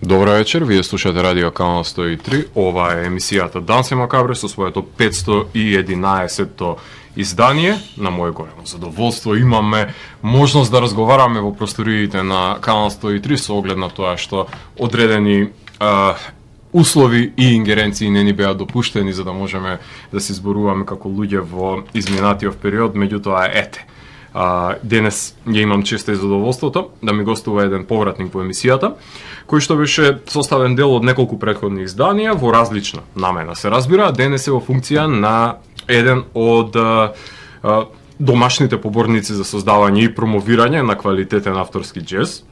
Добра вечер, вие слушате Радио Канал 103. Ова е емисијата Дансе Макабре со своето 511-то издание. На моје големо задоволство имаме можност да разговараме во просториите на Канал 103 со оглед на тоа што одредени услови и ингеренции не ни беа допуштени за да можеме да се зборуваме како луѓе во изминатиот период, меѓутоа ете. Денес ја имам честа и задоволството да ми гостува еден повратник по емисијата, кој што беше составен дел од неколку претходни изданија во различна намена, се разбира, денес е во функција на еден од домашните поборници за создавање и промовирање на квалитетен авторски џез,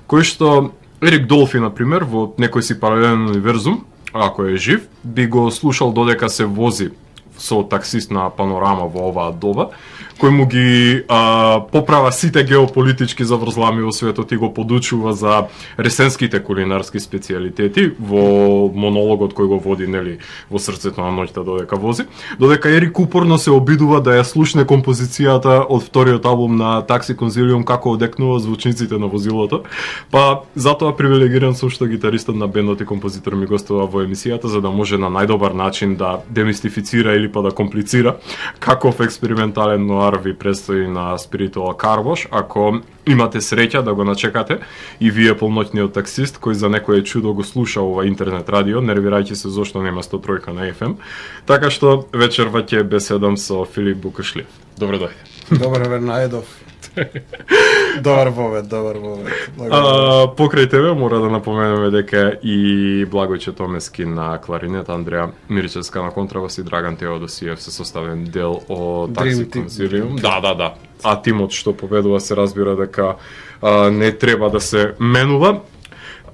кој што Ерик Долфи, например, во некој си паралелен универзум, ако е жив, би го слушал додека се вози со таксист на Панорама во оваа доба, кој му ги поправа сите геополитички заврзлами во светот и го подучува за ресенските кулинарски специјалитети во монологот кој го води, нели, во срцето на ноќта додека вози, додека Ерик упорно се обидува да ја слушне композицијата од вториот албум на Такси Конзилиум како одекнува звучниците на возилото, па затоа привилегиран сум што гитаристот на бендот и композитор ми гостува во емисијата за да може на најдобар начин да демистифицира или па да комплицира каков експериментален нуар ви предстои на Spiritual Car Wash. Ако имате среќа да го начекате и вие полноќниот таксист кој за некое чудо го слуша ова интернет радио, нервирајќи се зошто нема 103 на FM. Така што вечерва ќе беседам со Филип Букашлиев. Добро дојде. Добар ве најдов. Добар повед. Покрај тебе мора да напоменеме дека и Благојче Томески на кларинет, Андреја Миричевска на контрабас и Драган Теодосиев се составен дел од Такси Конзилиум. Да. А тимот што победува се разбира дека не треба да се менува.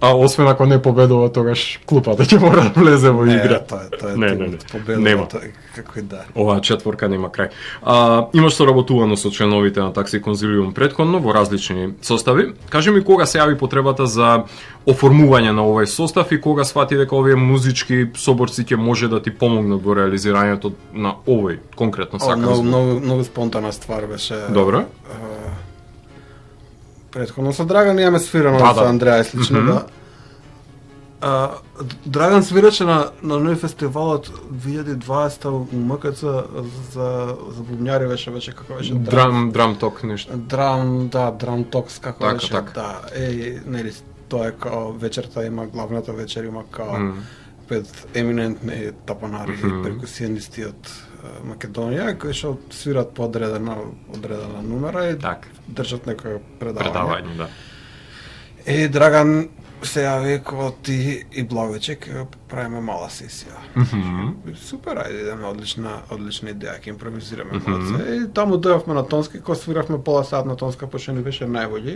Освен ако не победува, тогаш клупата ќе мора да влезе во игра. Не. Победува, како и да. Оваа четворка нема крај. Имаш соработувано со членовите на Такси Конзилиум претходно во различни состави. Кажи ми кога се јави потребата за оформување на овој состав и кога сфати дека овие музички соборци ќе може да ти помогнат во реализирањето на овој конкретно сакан звук? Многу спонтана ствар беше. Добро. Претходно со Драган имаме свирано со Андреја и слично, да. Драган свираше на нови фестивалот 2020 у МКЦ за бубњари беше како беше Драм Ток нешто. Драм Токс како беше. Така. Да, нели тоа е као вечерта има главната вечер има као пет еминентни тапанари и перкусионисти од Македонија кои што свират по одредена нумера и држат некој предавање. Да. И Драган се јави како ти и Благојче ќе правиме мала сесија. Супер, ајде идеме, одлична идеја, ќе импровизираме малце. И таму дојавме на Тонски, кога свиравме пола сат на Тонска, пошто ни беше најбољи.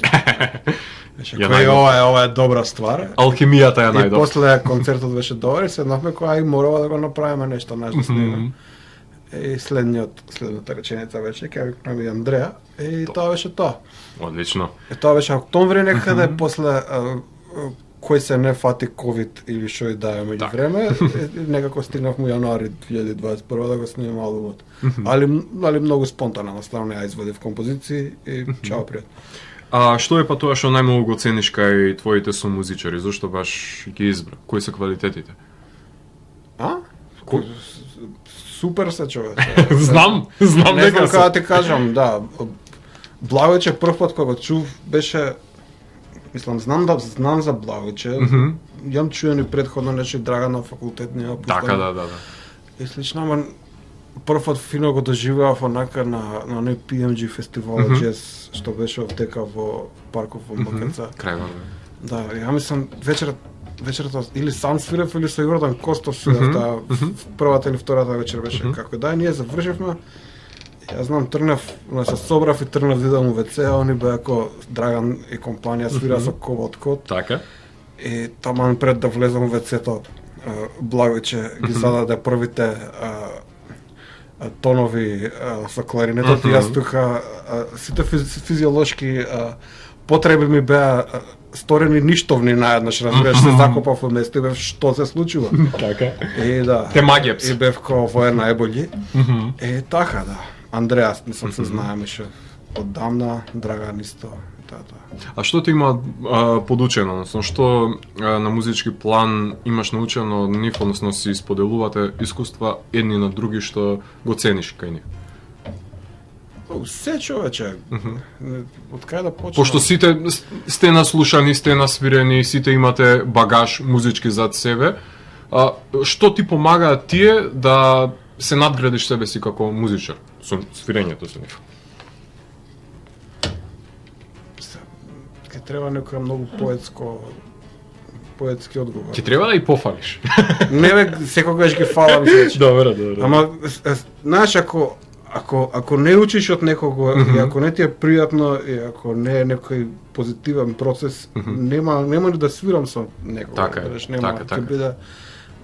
Беше кој ова е добра ствар. Алхимијата е најдобра. И после концертот беше добар и седнавме кој морава да го направиме нешто да снимаме. И следната реченица вече ќе викнеме Андреја и тоа беше тоа. Одлично. И тоа беше октомври некаде после кој се не фати ковид или што и да е меѓу време, некако стигнавме јануари 2021 да го снимаме албумот. Али многу спонтано, наставно ја извадив композиции и чао пријатно. Што е па тоа што најмногу го цениш кај твоите сумузичари? Зошто баш ги избра? Кои се квалитетите? Супер се човече. Знам дека се. Не ти кажам, да. Благојче прв пат кога го чув беше, мислам, знам за Благојче. Јам чуен и претходно нешто Драган на факултет нема пуштен. Така, да. И слично, ама прв пат фино го доживеав онака на оној PMG фестивал џез што беше овдека во парков во МКЦ. Крајва. Да, ја мислам вечерта или сам свирев или со Јордан Костов свирев, првата или втората вечер беше како да, ние завршивме. Јас знам, се собрав и тргнав да идам у ВЦ, а они беа како Драган и компанија свира со Ковот Код. Така. И таман пред да влезам у ВЦ-то, Благојче ги зададе првите тонови со кларинетот и јас тука сите физиолошки потреби ми беа сторени ништовни наеднаш, разбираш, се закопав од место и бев што се случува. Така. И да. Те магијапс. И бев кој во е најбољи. И така, да. Андреја, мислам се знаеме ше оддавна, Драган исто. А што ти има подучено, односно што на музички план имаш научено од нив, односно си споделувате искуства едни на други што го цениш кај нив? Се, човече. Од кај да почнем? Пошто сите сте наслушани, сте насвирени, сите имате багаж музички зад себе, што ти помага тие да се надградиш себе си како музичар со свирењето со нив? Ке треба некоја многу поетски одговор. Ти треба да и пофалиш. Не бе, секогаш ги фалам вече. Добре. Ама знаеш, ако не учиш од некого и ако не ти е пријатно и ако не е некој позитивен процес, нема ли да свирам со некого. Така е, така. Биде,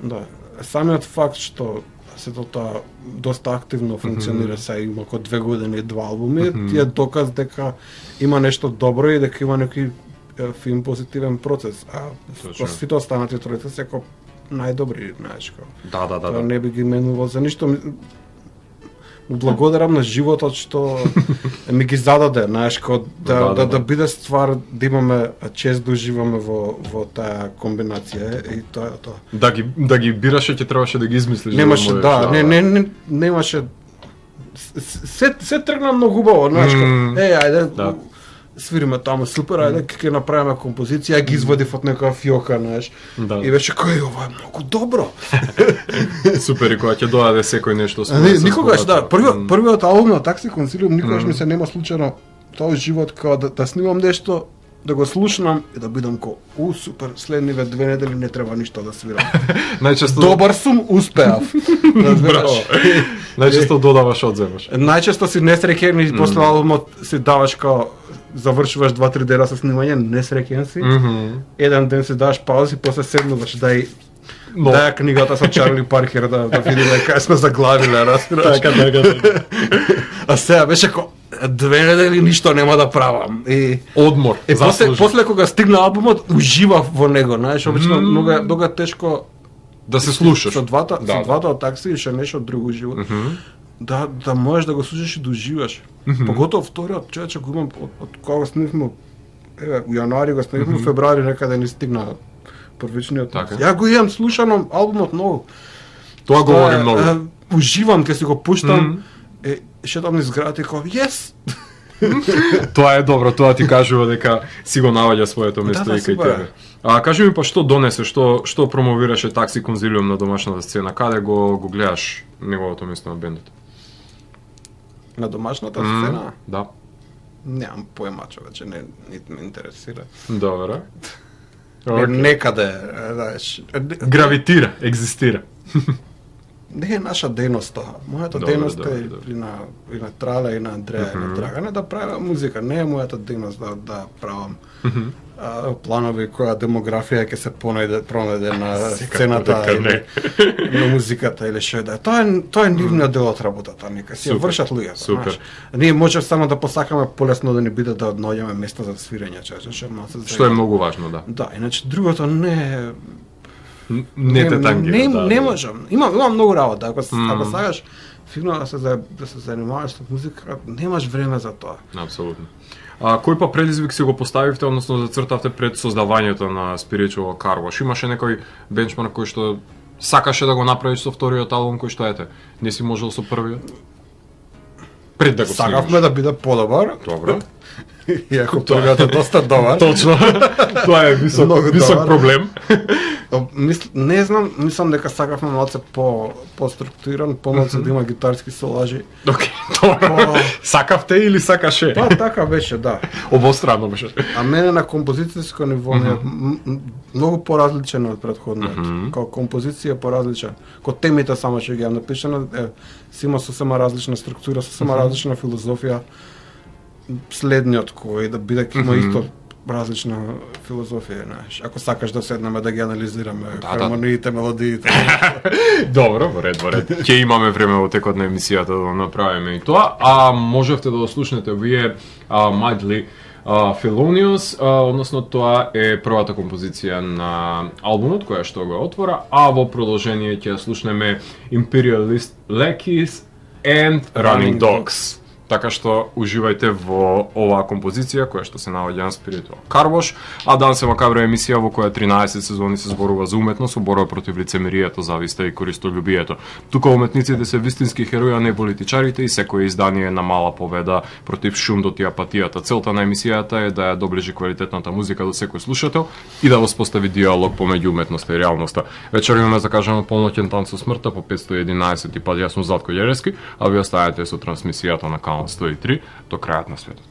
да, самиот факт што сето тоа доста активно функционира, сега има око 2 години и 2 албуми, ти е доказ дека има нешто добро и дека има некој фин позитивен процес. А сите останати тројца се како најдобри, знаеш, Да. Тоа не би ги менувал за ништо. Благодарам на животот што ми ги зададе, знаеш, да биде ствар да имаме чест да уживаме во таа комбинација и тоа е тоа. Да ги бираше, ќе требаше да ги измислиш. Немаше, немаше. Се тргна многу убаво, знаеш, ајде, свириме таму, супер, ајде, ќе направиме композиција, ги извадив од некоја фиока, знаеш. И беше кој ова е многу добро. Супер, и кога ќе доаде секој нешто никогаш, да, првиот албум на Такси Консилиум никогаш ми се нема случајно тоа живот као да снимам нешто, да го слушнам и да бидам супер, следниве 2 недели не треба ништо да свирам. Добар сум, успеав. Браво. Најчесто додаваш, одземаш. Најчесто си несреќен и после албумот си даваш као завршуваш 2-3 дена со снимање, несреќен си. Еден ден си даваш пауза и после седнуваш дај книгата со Чарли Паркер да видиме кај сме заглавиле, разбираш. Така. А сега беше 2 недели ништо нема да правам. Одмор. После кога стигна албумот, уживав во него, знаеш, обично многу тешко да се слушаш. Со двата од Такси и ше нешто друго живот. Да можеш да го слушаш и да уживаш. Поготово вториот, човече, го имам од кога го снимавме, у јануари го снимавме, у февруари некаде ни стигна првичниот. Ја го имам слушано албумот многу. Тоа говори многу. Уживам кога си го пуштам, шетам низ градот и кажам, yes! Тоа е добро, тоа ти кажува дека си го наоѓа своето место и кај тебе. Кажи ми па што донесе, што промовираше Такси Конзилиум на домашната сцена, каде го гледаш неговото место на бендот? На домашната сцена? Да. Немам поема, човече, нити ме интересира. Добре. Некаде, знаеш. Гравитира, екзистира. Не е наша дејност тоа. Мојата дејност е и на Трале, и на Андреја, и на Драгане да правам музика. Не е мојата дејност да правам планови која демографија ќе се пронајде на сцената на музиката или што да. Тоа е нивниот дел од работата, нека си ја вршат луѓето. Супер. Ние може само да посакаме полесно да ни биде да наоѓаме место за свирење, што е многу важно, да. Да, иначе другото не е не те тангира, не можам. Има многу работа. Ако сакаш фино да се занимаваш со музика, немаш време за тоа. Апсолутно. Кој па предизвик си го поставивте, односно зацртавте пред создавањето на Spiritual Car Wash? Имаше некој бенчмарк кој што сакаше да го направиш со вториот албум, кој што ете? Не си можел со првиот? Пред да го снимаш. Сакавме да биде подобар. Добро. Иако првиот е доста добар. Точно. Тоа е висок проблем. Не знам, мислам дека сакавме малце по-структуриран, помалце да има гитарски солажи. Добро. Сакавте или сакаше? Па така беше, да. Обостранно беше. А мене на композицијско ниво ми е многу поразличен од претходниот. Као композиција поразличен. Ко темите само што ги имам напишано, си има сосема различна структура, сосема различна филозофија. Следниот кој да биде има исто различна филозофија, знаеш. Ако сакаш да седнеме да ги анализираме хармониите, мелодиите. Добро, во ред. Ќе имаме време во текот на емисијата да направиме и тоа. А можевте да го слушнете вие Mildly Felonious, односно тоа е првата композиција на албумот која што го отвора, а во продолжение ќе слушнеме Imperialist Lackeys and Running Dogs. така што уживајте во оваа композиција која што се наоѓа на Spiritual Car Wash, а Дансе Макабро е емисија во која 13 сезони се зборува за уметност, борба против лицемерието, зависта и користолюбието. Тука уметниците се вистински херои, а не политичарите, и секој издание на мала победа против шумдот и апатијата. Целта на емисијата е да ја доближи квалитетната музика до секој слушател и да воспостави диалог помеѓу уметноста и реалноста. Вечер имаме закажано полноќен танц со смртта по 511 и пат. Јас сум Златко Ѓерески, а ви оставате со трансмисијата на Канал 103 до крајот на светот.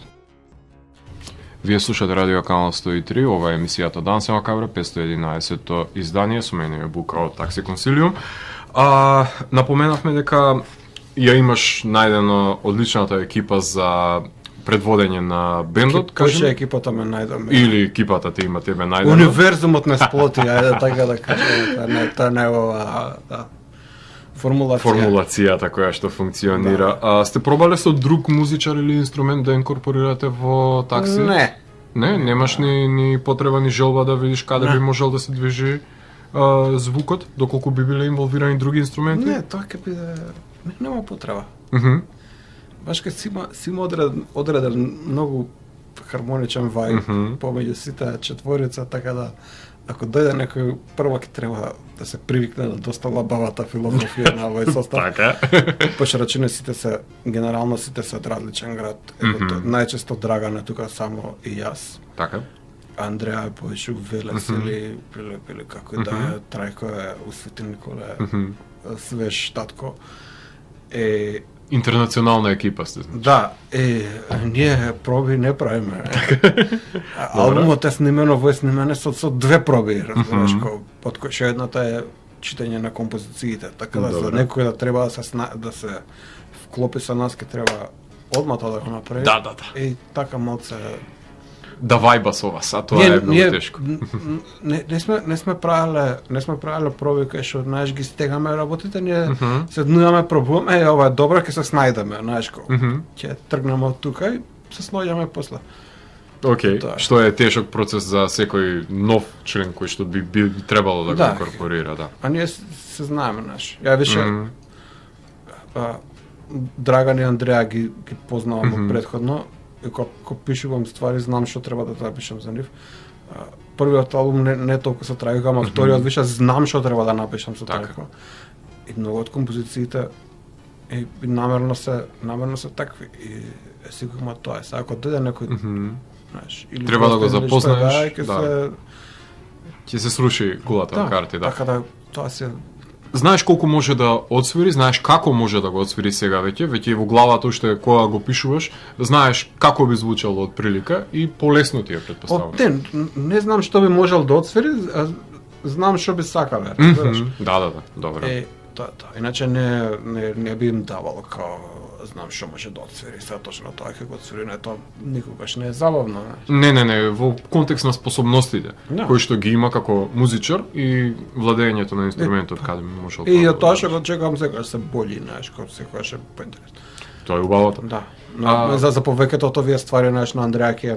Вие слушате Радио Канал 103, ова е емисијата Дансе Макабро, 511-то издание, со мене е Бука од Такси Консилиум. Напоменавме дека ја имаш најдено одличната екипа за предводење на бендот, кажеме. Кој екипата ме најдаме? Или екипата те има тебе најдено? Универзумот не сплоти, ајде така да кажеме, тоа не е ова, да. Формулацијата која што функционира. Да. Сте пробале со друг музичар или инструмент да инкорпорирате во такси? Не. Не, немаш ни потреба ни желба да видиш каде би можел да се движи звукот, доколку би биле инволвирани други инструменти? Не, тоа ќе биде нема потреба. Баш ке си има одреден многу хармоничен вајб помеѓу сите четворица, така да ако дојде некој, прво ќе треба да се привикне на доста лабавата филозофија на овој состав. Така. Пошрачине генерално сите се од различен град. Најчесто Драган е тука само и јас. Така. Андреа е повеќе Велес или како да е, Трајко е Усвети Николе, свеж татко. Интернационална екипа сте, значи. Да, ние проби не правиме. Албумот е снимено во снимане со две проби, разбираш, од кои што едната е читање на композициите, така да за некој да треба да се вклопи со нас, ке треба одма тоа да го направи. Да. И така малце да вајба со вас, а тоа е многу тешко. Не сме правеле проби кај што знаеш ги стегаме работите, ние се днуваме, пробуваме, ова е добро, ќе се снајдеме, знаеш ко. Ќе тргнеме од тука и се снајдеме после. Океј, што е тешок процес за секој нов член кој што би требало да го инкорпорира, да. А ние се знаеме, знаеш. Ја више Драган и Андреа ги познавам претходно. И кога пишувам ствари, знам што треба да напишам за нив. Првиот албум не толку со Трајко, ама вториот више знам што треба да напишам со Трајко. И многу од композициите намерно се такви. И сигурно тоа е. Ако дојде некој, знаеш, или треба да го запознаеш, ќе се сруши кулата на карти, да. Така да тоа се. Знаеш колку може да одсвири, знаеш како може да го одсвири сега веќе во главата уште кога го пишуваш, знаеш како би звучало од прилика и полесно ти е претпоставувам. Не знам што би можел да одсвири, знам што би сакале, разбираш? Да, добро. Тоа. Иначе не би им давал као знам што може да одсвири, сега точно тоа ќе го одсвири, тоа никогаш не е забавно. Не, во контекст на способностите кои што ги има како музичар и владењето на инструментот каде може да. И тоа што го чекам секогаш се боли, знаеш, како секогаш е поинтересно. Тоа е убавото. Да. За повеќето од овие ствари знаеш на Андреа ќе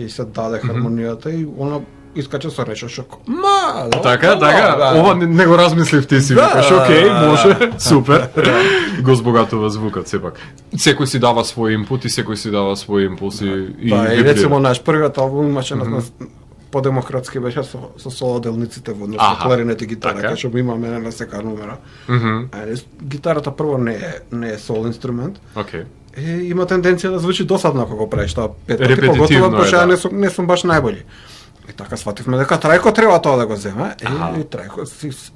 се даде хармонијата и она искача со рече шок. Така. Ова не го размислив ти си, викаш, окей, може, супер. Го збогатува звукот сепак. Секој си дава свој импут и секој си дава свој импулс и и рецимо наш првиот албум имаше подемократски беше со солоделниците во однос кларинет и гитара, кај што имаме на сека номера. Гитарата прво не е сол инструмент. Има тенденција да звучи досадно ако го правиш тоа 5 пати, поготово пошто не сум баш најбољи. И така свативме дека Трајко треба тоа да го земе, и Трајко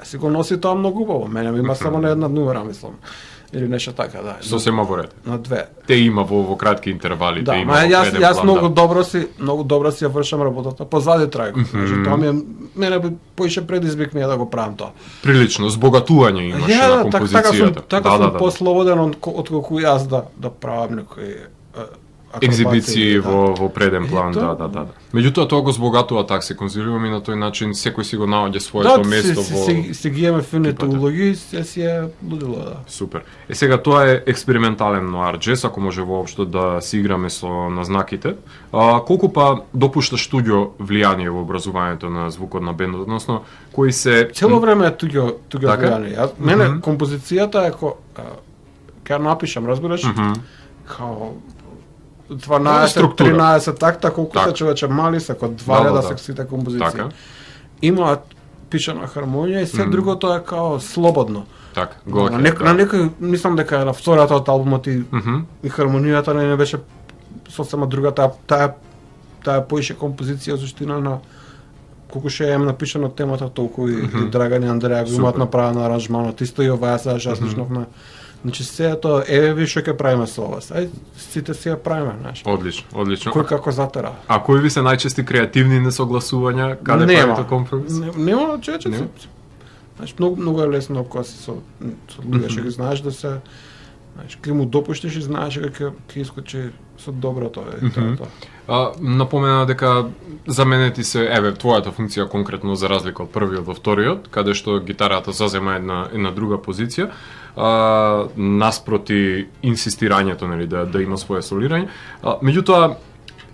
си го носи тоа многу убаво. Мене има само на една номера, мислам. Или нешто така, да. Сосема во ред. На две. Те има во кратки интервали, да, те има. Јас многу добро си ја вршам работата позади Трајко. Тоа мене би поише предизвик ми е да го правам тоа. Прилично збогатување имаше на композицијата. Така сум послободен од колку јас да правам некои екзибиции да. во преден план, тоа- да. Меѓутоа тоа го збогатува такси конзилиум и на тој начин секој си го наоѓа своето место во... се ги имаме фините екипата. улоги, се си е лудило, да. Супер. Сега тоа е експериментален ноар джез, ако може воопшто да си играме со назнаките. Колку па допушта студио влијание во образувањето на звукот на бендот, односно кои се Цело време е туѓо Така? влијание. Мене композицијата е ќе напишам, разбираш? Као 12, структура. 13 такта, колку Така. се човече мали се, кога два Да, реда да. се сите композиции. Така. Имаат пишана хармонија и се другото е као слободно. така, На го некој, мислам дека на втората од албумот и хармонијата не беше сосема друга, таа поише композиција суштина на колку ше е напишано темата, толку и Драган и Андреја го имаат Супер. направено аранжманот, исто и оваа сега што слушнавме. Значи се тоа ви што ќе правиме со ова. Ај сите си ја правиме, знаеш. Одлично. Кој како затера. А кои ви се најчести креативни несогласувања, каде правите компромис? Нема, човече. Знаеш, многу е лесно кога си со луѓе што ги знаеш да се, знаеш, кога му допуштиш и знаеш дека ќе искочи со доброто е тоа. Напомена дека за мене ти се, твојата функција конкретно за разлика од првиот во вториот, каде што гитарата зазема една друга позиција, наспроти инсистирањето, нели, да има свое солирање. Меѓутоа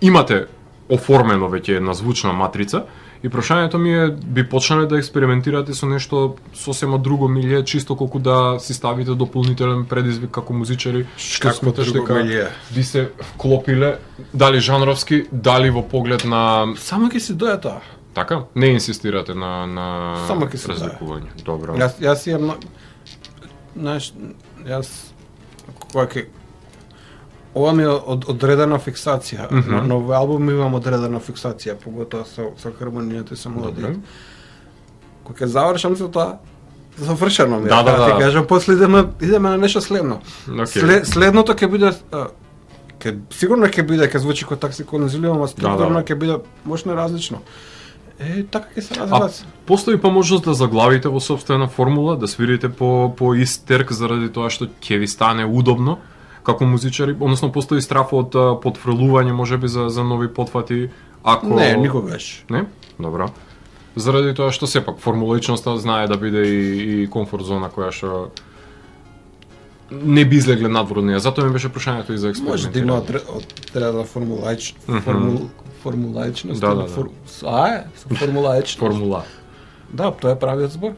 имате оформено веќе една звучна матрица и прашањето ми е, би почнале да експериментирате со нешто сосема друго милје, чисто колку да си ставите дополнителен предизвик како музичари, што Какво сметаш друго дека милје? би се вклопиле, дали жанровски, дали во поглед на... Само ќе си дое тоа. Така? Не инсистирате на Само ќе се разликување. Добро. Јас имам, знаеш, кога ќе ова ми е одредена фиксација. На овој албум имам одредена фиксација, поготоа со хармонијата и со мелодијата. Кога ќе завршам со тоа, завршено ми е. Да. Ти кажам, после идеме на нешто следно. Okay. Следното ќе биде сигурно ќе биде, ќе звучи како такси конзилиум, а структурно ќе биде можно различно. Така ќе се развиват. Постои па можност да заглавите во сопствена формула, да свирите по ист терк заради тоа што ќе ви стане удобно како музичари, односно постои страф од потфрлување можеби за нови потфати, ако Не, никогаш. Не? Добро. Заради тоа што сепак формуличноста знае да биде и комфорт зона која што не би излегле надвор од неја. Затоа ми беше прашањето и за Може да има експериментирање. формулаичност. Да. Формулаичност. Формула. Да, тоа е правиот збор.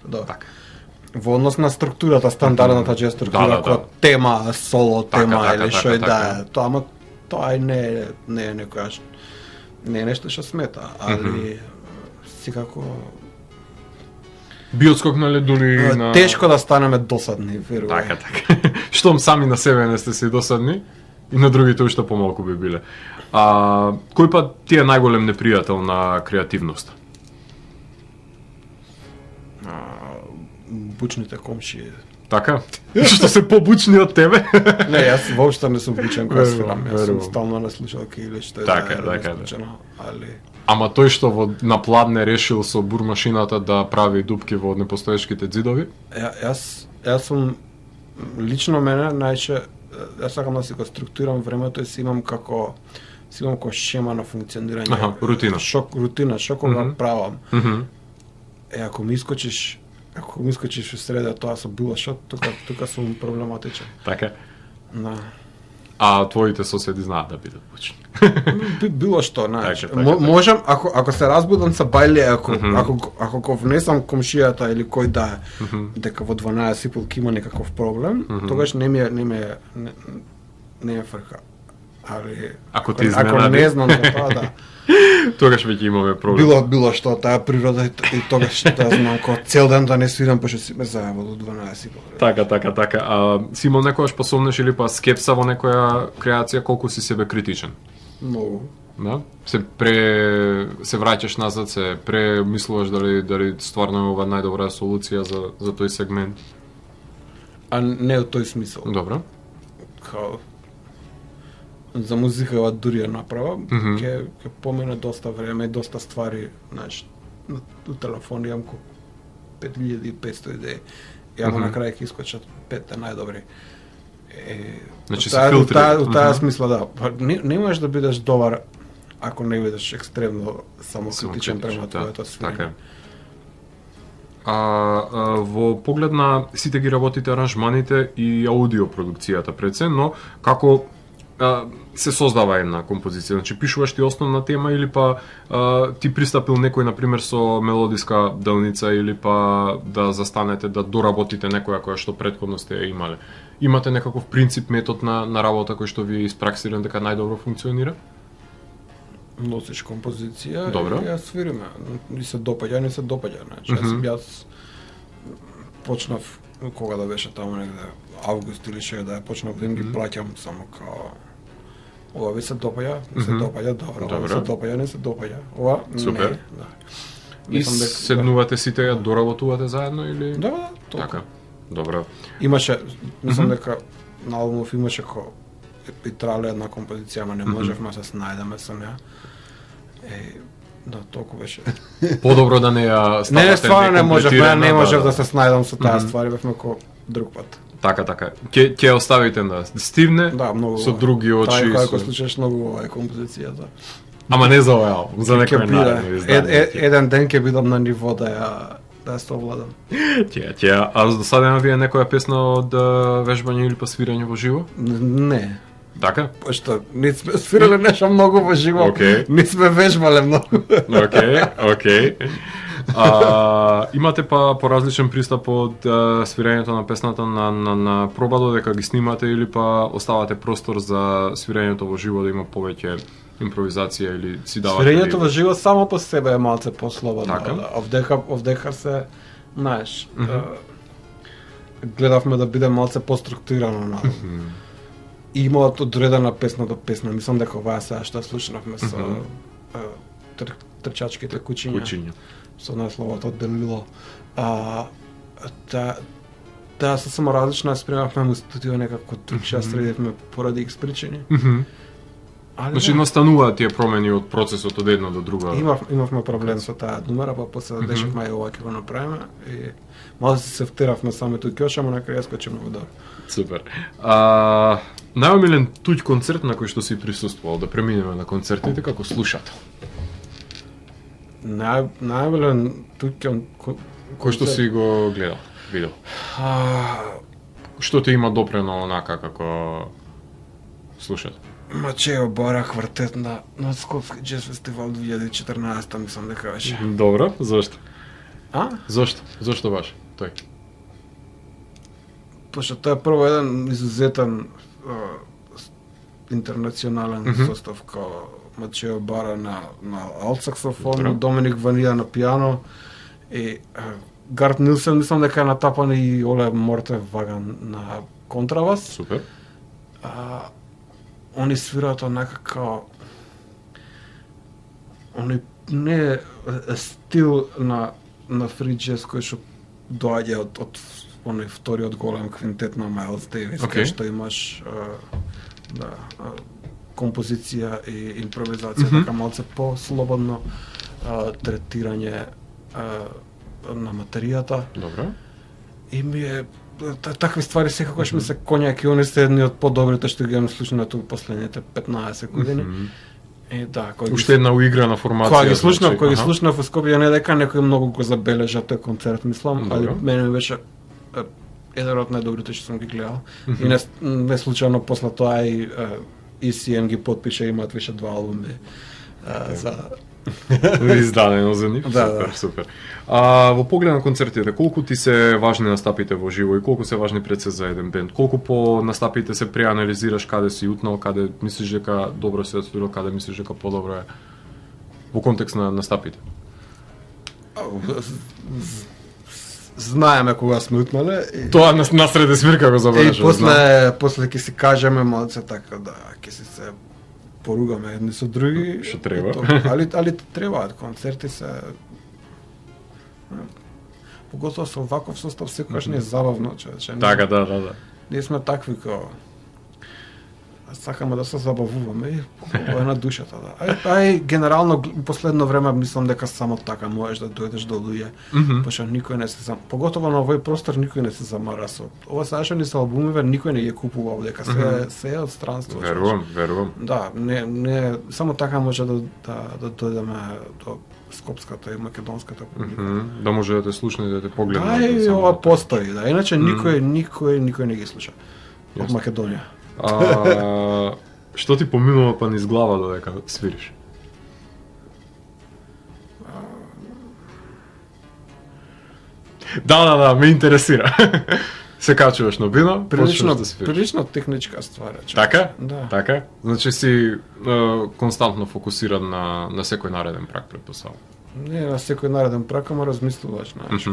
Да. Така. Во однос на структурата, стандардната джез структура, Да. која тема, соло тема Така, или што е така. да е. Тоа не е некојаш не е нешто што смета, али секако Биотскок нале дури на тешко да станеме досадни, верувам. Така. Штом сами на себе не сте си досадни, и на другите уште помалку би биле. Кој пат ти е најголем непријател на креативноста? Бучните комшии. Така? Што се побучни од тебе? Не, јас воопшто не сум бучен кога Верувам, свирам. Јас сум верувам. стално на слушалки или што е Така, да е така, разлучено, али Ама тој што на пладне решил со бурмашината да прави дупки во непостоечките ѕидови? Јас сум лично мене најче јас сакам да си го структурирам времето и си имам како шема на функционирање. Аха, рутина. Рутина, што кога правам. Мгм. Ако ми искочиш у среда тоа со било што, тука сум проблематичен. Така. Да. А твоите соседи знаат да бидат бучни. Било што, знаеш. Така. Можам ако се разбудам со бајле, ако го внесам комшијата или кој да е, дека во 12:30 ќе има некаков проблем, тогаш не е фрка. Али Ако ти ако изненади. не знам за тоа, да. Тогаш веќе имаме проблем. Било што, таа природа и тогаш да знам кој цел ден да не свирам, пошто си ме заебал до 12:30. Така. Си имал некојаш посомнеш или па скепса во некоја креација, колку си себе критичен? Многу. Да? Се враќаш назад, се премислуваш дали стварно е ова најдобра солуција за тој сегмент. А не од тој смисол. Добро. Као за музика дури ја направа, ќе помине доста време и доста ствари, знаеш, на телефон имам 5500 идеи. Ја на крај ќе искочат 5 најдобри. Значи се филтрира. У таа смисла, да. Па, не можеш да бидеш добар ако не бидеш екстремно самокритичен према твоето свирење. Така е. Во поглед на сите ги работите аранжманите и аудиопродукцијата пред се, но како се создава една композиција? Значи пишуваш ти основна тема или па ти пристапил некој например со мелодиска делница или па да застанете да доработите некоја која што претходно сте ја имале? Имате некаков принцип, метод на работа кој што ви е испраксиран дека најдобро функционира? Носиш композиција Добро. И ја свириме. Ни се допаѓа, не се допаѓа. Значи, јас почнав, кога да беше таму негде, август или ше, да ја почнав да им ги плаќам само као ова ви се допаѓа, не се допаѓа, добро, ова се допаѓа, не се допаѓа. Ова, супер. Не, да. И седнувате сите ја доработувате заедно или? Да, толку. Така. Добро. Имаше, мислам дека на албумов имаше и трале една композиција, ама не можевме да се снајдеме со неа. Да, толку беше. Подобро да не ја ставате. Не, стварно не можев, не можев да да се снајдам со таа ствар, бевме ко друг пат. Така. Ќе оставите да стивне Да, многу. со други очи. Таа како слушаш многу оваа композиција, да. Ама не за овој албум, за некој наредно издание. Еден ден ќе бидам на ниво да ја совладам. Ќе, а до сега вие некоја песна од вежбање или па свирење во живо? Не. Така? Пошто не сме свирале нешто многу во живо. Не сме вежбале многу. Океј. Имате па поразличен пристап од свирењето на песната на проба додека ги снимате или па оставате простор за свирењето во живо да има повеќе импровизација или си давате? Свирењето во живо само по себе е малце послободно. Така? Овдека се, знаеш, гледавме да биде малце поструктурирано на имаат одредена песна до песна. Мислам дека оваа сега што слушнавме со трчачките кучиња. Со насловот од Делило. Таа сосема различна, спремавме му студио некако трча, средивме поради X причини. Значи настануваат тие промени од процесот од една до друга. Имавме проблем со таа numера, па после решивме и ова ќе го направиме и мало се втеравме сами тој кјош, ама на крај скочи многу добро. Супер. Најомилен туѓ концерт на кој што си присуствувал, да преминеме на концертите како слушател. Најомилен туѓ кој што си го гледал, видел. Што те има допрено онака како слушател? Мачео Бара квартет на Скопски джез фестивал 2014, мислам дека беше. Добро, зошто? Зошто баш тој? Пошто тоа е прво еден изузетен интернационален состав као Мачео Бара на алт саксофон, Доминик Ванија на пијано и Гарт Нилсен, мислам дека е натапан и Оле Мортев Ваган на контрабас. Супер. Они свираат онака као они не стил на фри джез кој што доаѓа од оној вториот голем квинтет на Майлс Дейвис, кај што имаш композиција и импровизација, така малце по-слободно третирање на материјата. Добро. И ми е такви ствари секогаш ми се коњаки, они се едни од подобрите што ги имам слушнато последните 15 години. И да, уште една уиграна формација. Кога ги слушнав во Скопје, не дека некој многу го забележа тој концерт, мислам, али мене ми беше еден од најдобрите што сум ги гледал. И не случајно после тоа и ECM ги потпише, имаат више 2 албуми за издадено за нив. Супер. Во поглед на концертите, колку ти се важни настапите во живо и колку се важни пред се за еден бенд? Колку по настапите се преанализираш каде си утнал, каде мислиш дека добро се отсвирил, каде мислиш дека подобро е во контекст на настапите? Знаеме кога сме утнале. Тоа насреде свирка го забележа. И после ќе си кажеме малце така да ќе се поругаме едни со други. Што треба. Али требаат концерти се. Поготово со ваков состав секогаш не е забавно, човече. Така, да. Ние сме такви како сакаме да се забавуваме, е на душата, да. Ај генерално у последно време мислам дека само така можеш да дојдеш до луѓе, пошто никој не се поготово на овој простор никој не се замара со. Ова сашани се албумиве никој не ги купува овдека, се е од странство. Верувам. Да, не само така може да дојдеме до скопската и македонската публика. Да може да те слушне, да те погледне. Да, и ова постои, да. Иначе никој не ги слуша. Од Македонија. Што ти поминува па низ глава додека свириш? Да, ме интересира. Се качуваш на бино, почнеш да свириш. Прилично техничка ствар. Така? Да. Така? Значи си константно фокусиран на секој нареден прак, претпоставам. Не, на секој нареден прак, ама размислуваш, знаеш,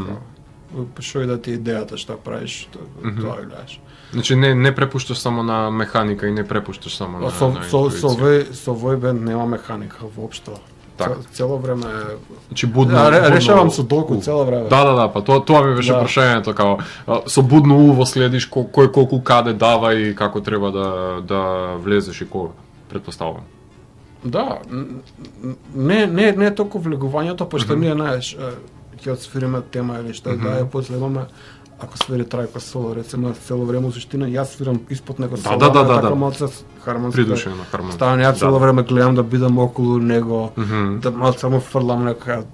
што и да ти идејата што правиш, тоа гледаш. Значи не препушташ само на механика и не препушташ само на интуиција. Со овој бенд нема механика воопшто. Цело време значи будно решавам со долку цело време. Да, па тоа ми беше прашањето, као со будно уво следиш кој колку каде дава и како треба да влезеш и кога, претпоставувам. Да, не толку влегувањето, пошто ние знаеш ќе отсвириме тема или што да ја после имаме ако свири Трајко соло, рецимо цело време суштина, јас свирам испод него соло, така малце хармонски. Придушено хармонски. Ставам ја цело време гледам да бидам околу него, да малце само фрлам некоја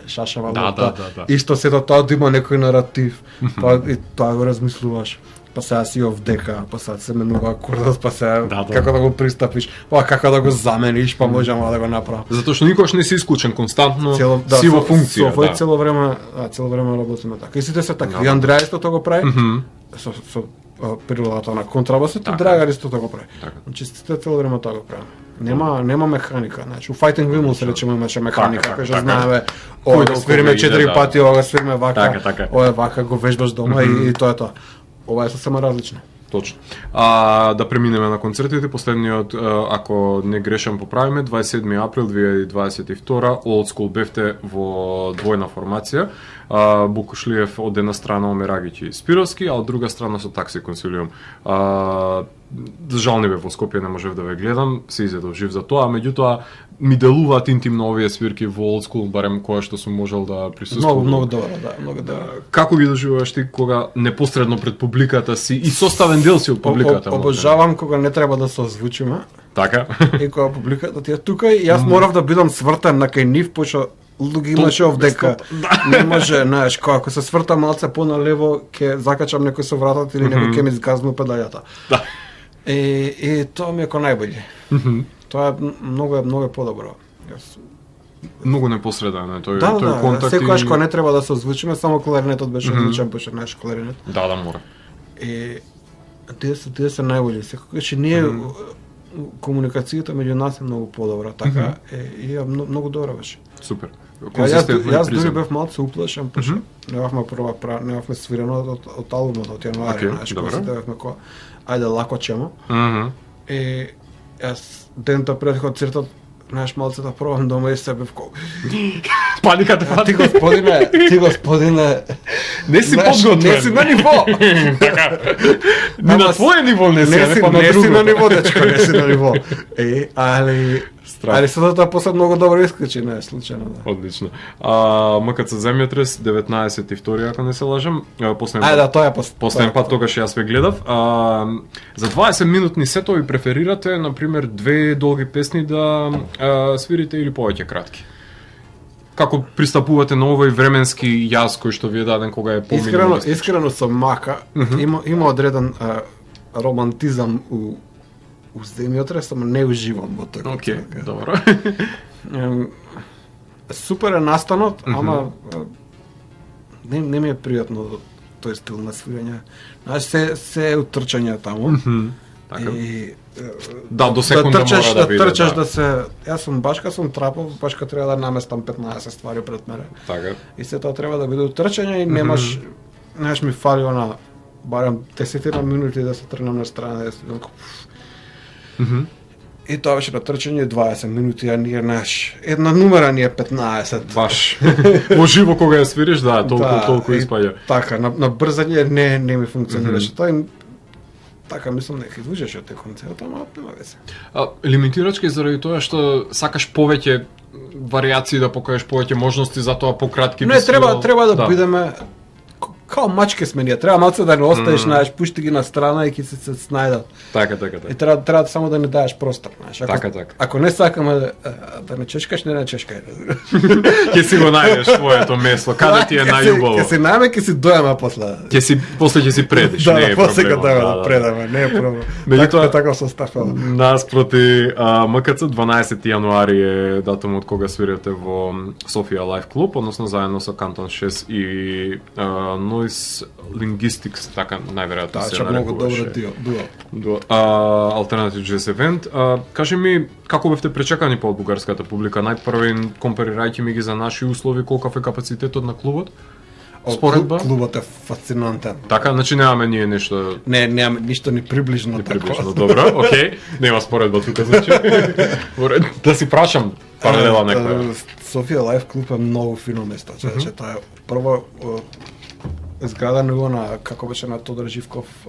шашава лопта. Исто сето тоа да има некој наратив, и тоа го размислуваш. Па сега си овдека, па сега се менува акордот, па сега како да го пристапиш, па како да го замениш, па можеме да го направам. Затоа што никогаш не си исклучен, константно си во функција. Со цело време работиме така. И сите се така. И Андреа исто тоа го прави. Со прилогата на контрабасот, и Драгар исто тоа го прави. Значи сите цело време тоа го правиме. Нема механика, значи у Fighting Wimels речеме имаше механика, кој што знаеме, ова го свириме 4 пати, ова го свириме вака, ова е вака, го вежбаш дома и тоа е тоа. Ова е сосема различно. Точно. Да преминеме на концертите. Последниот, ако не грешам, поправиме, 27 април 2022, Old School бевте во двојна формација. Букушлиев од една страна Омерагич и Спировски, а од друга страна со Такси Консилиум. Жал не бе во Скопје, не можев да ве гледам, се изедов жив за тоа, меѓутоа ми делуваат интимно овие свирки во Old School, барем која што сум можел да присуствувам. Многу добро, да, многу добро. Како ги доживуваш ти кога непосредно пред публиката си и составен дел си од публиката? Обожавам кога не треба да се озвучиме. Така. И кога публиката ти е тука и јас морав да бидам свртен на кај нив, пошто луѓе имаше овдека. Не може, знаеш, ако се сврта малце поналево, ќе закачам некој со вратот или некој ќе ми згазну педалјата. Да. И тоа ми е кој најбоље. Тоа е многу подобро. Многу непосреден е тој контакт. Секогаш кога не треба да се озвучиме, само кларинетот беше озвучен, пошто знаеш кларинет. Да, мора. И тие се најбољи. Секогаш ние комуникацијата меѓу нас е многу подобра, така и многу добра беше. Супер. Јас дури бев малце уплашен, пошто немавме свирено од албумот од јануари, знаеш, кога се девевме која ајде лако чемо. И јас дента пред концертот, знаеш, малце да пробам дома и себе вко. Паниката фати. Ти господине, не си подготвен. Не си на ниво. Така. Ни на твоје ниво не си, па на другото. Не си на ниво, дечко, не си на ниво. Али се тоа после многу добро исклучи, не е случајно, да. Одлично. МКЦ Земјотрес 19.2, ако не се лажам. Последен пат тогаш јас ве гледав. За 20 минутни сетови преферирате, например, 2 долги песни да свирите или повеќе кратки? Како пристапувате на овој временски јас кој што ви е даден кога е поминал? Искрено со мака. Има одреден романтизам у Земјотрес, ама не уживам во тоа. Океј, добро. Супер е настанот, ама не ми е пријатно тој стил на свирење. Знаеш, се е утрчање таму. И да, до секунда мора да биде. Трчаш да се... Јас сум башка, сум трапов, башка треба да наместам 15 ствари пред мене. Така. И се тоа треба да биде утрчање и немаш... Знаеш, ми фали она... Барем 10 минути да се тргнам на страна, да се... И тоа беше на трчање 20 минути, а ние една нумера ни е 15. Баш. Оживо кога ја свириш, да, толку испаѓа. Така, на брзање не ми функционираше. Тоа така мислам дека излучеше од тој концерт, ама нема везе. Лимитирачки заради тоа што сакаш повеќе варијации да покажеш повеќе можности, затоа пократки Не, треба да бидеме као мачке сме ние, треба малце да не оставиш, знаеш, пушти ги на страна и ќе се снајдат. Така. И треба само да не даеш простор, знаеш. Така. Ако не сакаме да не чешкаш, не чешкај. Ќе си го најдеш своето место, каде ти е најубаво. Ќе се најме, ќе си дојаме после. После ќе си предиш, не е после проблем. Да предаме, не е проблем. Меѓутоа така состав. Наспроти МКЦ 12 јануари е датумот кога свирите во Софија Лайф Клуб, односно заедно со Кантон 6 и Noise Linguistics, така најверојатно се нарекуваше. Многу добро дуо. Alternative Jazz Event. Кажи ми, како бевте пречекани по бугарската публика? Најпрви комперирајќи ми ги за наши услови, колкав е капацитетот на клубот? Споредба? Клубот е фасцинантен. Така, значи немаме ние нешто... Немаме ништо ни приближно така. Приближно, добро, окей. Нема споредба тука, значи. Да си прашам паралела некоја. Софија Лайф Клуб е многу фино место. Значи, тоа е прво зграда на како беше на Тодор Живков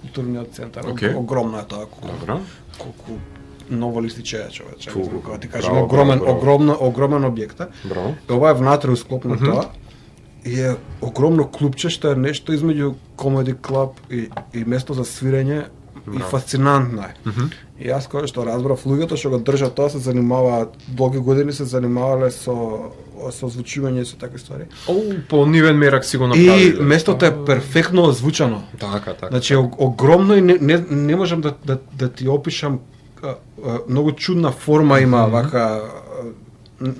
културниот центар. Okay. Огромна е тоа. Добро. Колку ново листиче човече. Кога ти кажам, браво. огромен објект. Браво. Ова е внатре усклоп на тоа. И е огромно клубче што е нешто измеѓу комеди клуб и место за свирење и фасцинантно е. И јас кога што разбрав луѓето што го држат тоа се занимаваат долги години се занимавале со озвучување и со такви ствари. По нивен мерак си го направи. И местото е перфектно озвучано. Така. Значи огромно и не можам да ти опишам многу чудна форма има вака.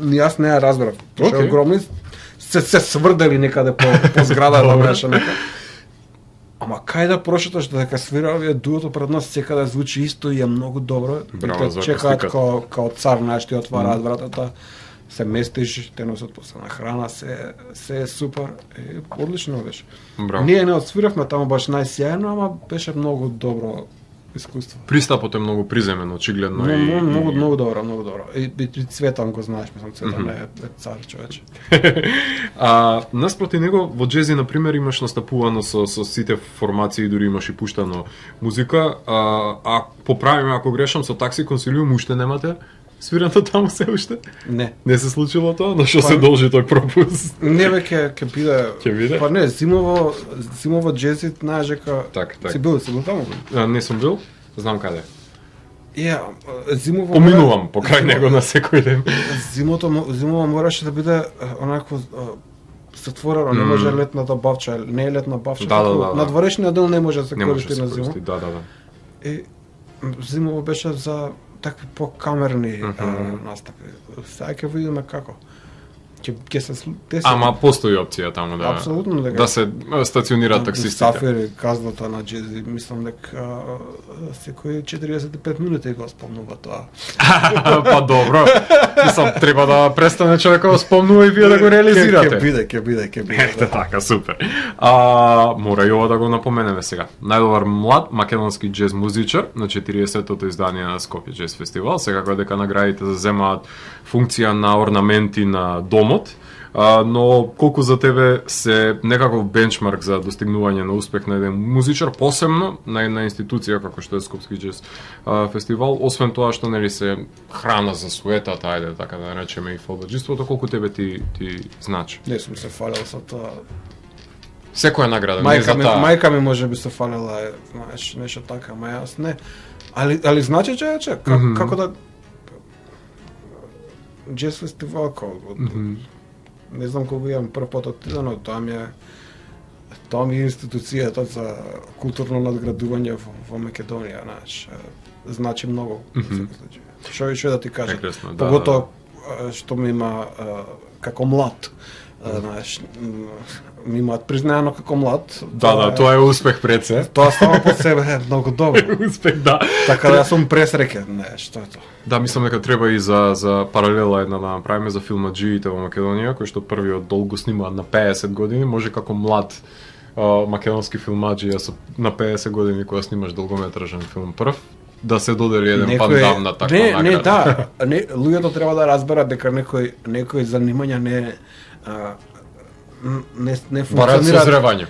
Јас не ја разбрав. Тоа е огромно. Се сврдели некаде по зградата беше нека. Ама кај да прошеташ дека свира овие дуото пред нас секаде звучи исто и е многу добро. Браво, те чекаат као цар, знаеш, ти отвараат вратата, се местиш, те носат после на храна, се е супер. Одлично беше. Браво. Ние не отсвиравме таму баш најсјајно, ама беше многу добро искуство. Пристапот е многу приземен, очигледно. Многу добро. И Цветан го знаеш, мислам, Цветан е цар, човече. Наспроти него, во джези, например, имаш настапувано со сите формации, дури имаш и пуштано музика. Поправиме, ако грешам, со Такси Консилиум уште немате свирано таму се уште? Не. Не се случило тоа? На што се должи тој пропуст? Не бе, ќе биде. Ќе биде? Па не, зимово джезит, знаеш дека... Так. Си бил таму? Не сум бил, знам каде. Зимово... Поминувам покрај него на секој ден. Зимово мораше да биде онакво затворено, не може летната бавча, не е летна бавча. Да. Надворешниот дел не може да се користи на зиму. Да. И зимово беше за такви покамерни настапи. Сега ќе видиме како. Ќе се деси. Ама постои опција таму да Апсолутно дека да се стационираат таксистите. Сафери казната на джези, мислам дека секој 45 минути го спомнува тоа. Па добро. Мислам треба да престане човекот да спомнува и вие да го реализирате. Ќе биде. Ете така, супер. Мора и ова да го напоменеме сега. Најдобар млад македонски джез музичар на 40-тото издание на Скопје Джез Фестивал, секако дека наградите земаат функција на орнаменти на домот, но колку за тебе се некаков бенчмарк за достигнување на успех на еден музичар, посебно на една институција како што е Скопски Джез Фестивал, освен тоа што нели се храна за суетата, ајде така да речеме и фолбаџиството, колку тебе ти значи? Не сум се фалел со тоа. Секоја награда, не за таа. Мајка ми може би се фалела, знаеш, нешто така, ама јас не. Али значи че како да Джез Фестивал не знам колку имам прв пат отидено, тоа ми е институцијата за културно надградување во Македонија, знаеш, значи многу. Што да ти кажам, поготоа што ми има како млад, знаеш, ми имаат признаено како млад. Да, тоа е успех пред се. Тоа само по себе е многу добро. Успех, да. Така да јас сум пресреќен, што е тоа. Да, мислам дека треба и за паралела една да направиме за филмаџиите во Македонија, кој што првиот дол го снимаат на 50 години, може како млад македонски филмаџи, на 50 години кога снимаш долгометражен филм прв, да се додели еден пандам на таква награда. Луѓето треба да разберат дека некој занимања не Бараат функционираат. созревање.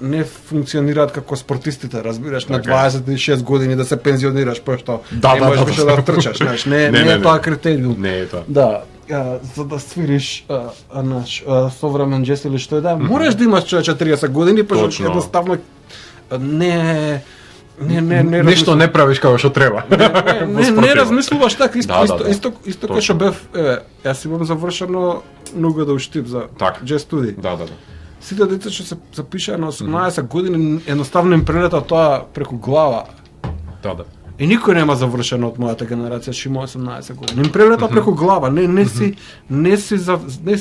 Не функционираат како спортистите, разбираш, на Така е. 26 години да се пензионираш пошто Да, не да, можеш да, више да. да трчаш, знаеш, не Не, е тоа критериум. Не е тоа. Да, за да свириш современ джез или што е да, мораш да имаш човече 30 години, пошто Точно. едноставно не Нешто не правиш како што треба. не размислуваш така Да, да, да. исто кај што бев, јас имам завршено нуга да уштип за Така. джез студии. Да. Сите деца што се запишаа на 18 години едноставно им прелета тоа преку глава. Да. И никој нема завршено од мојата генерација што има 18 години. Им прелета преку глава, не си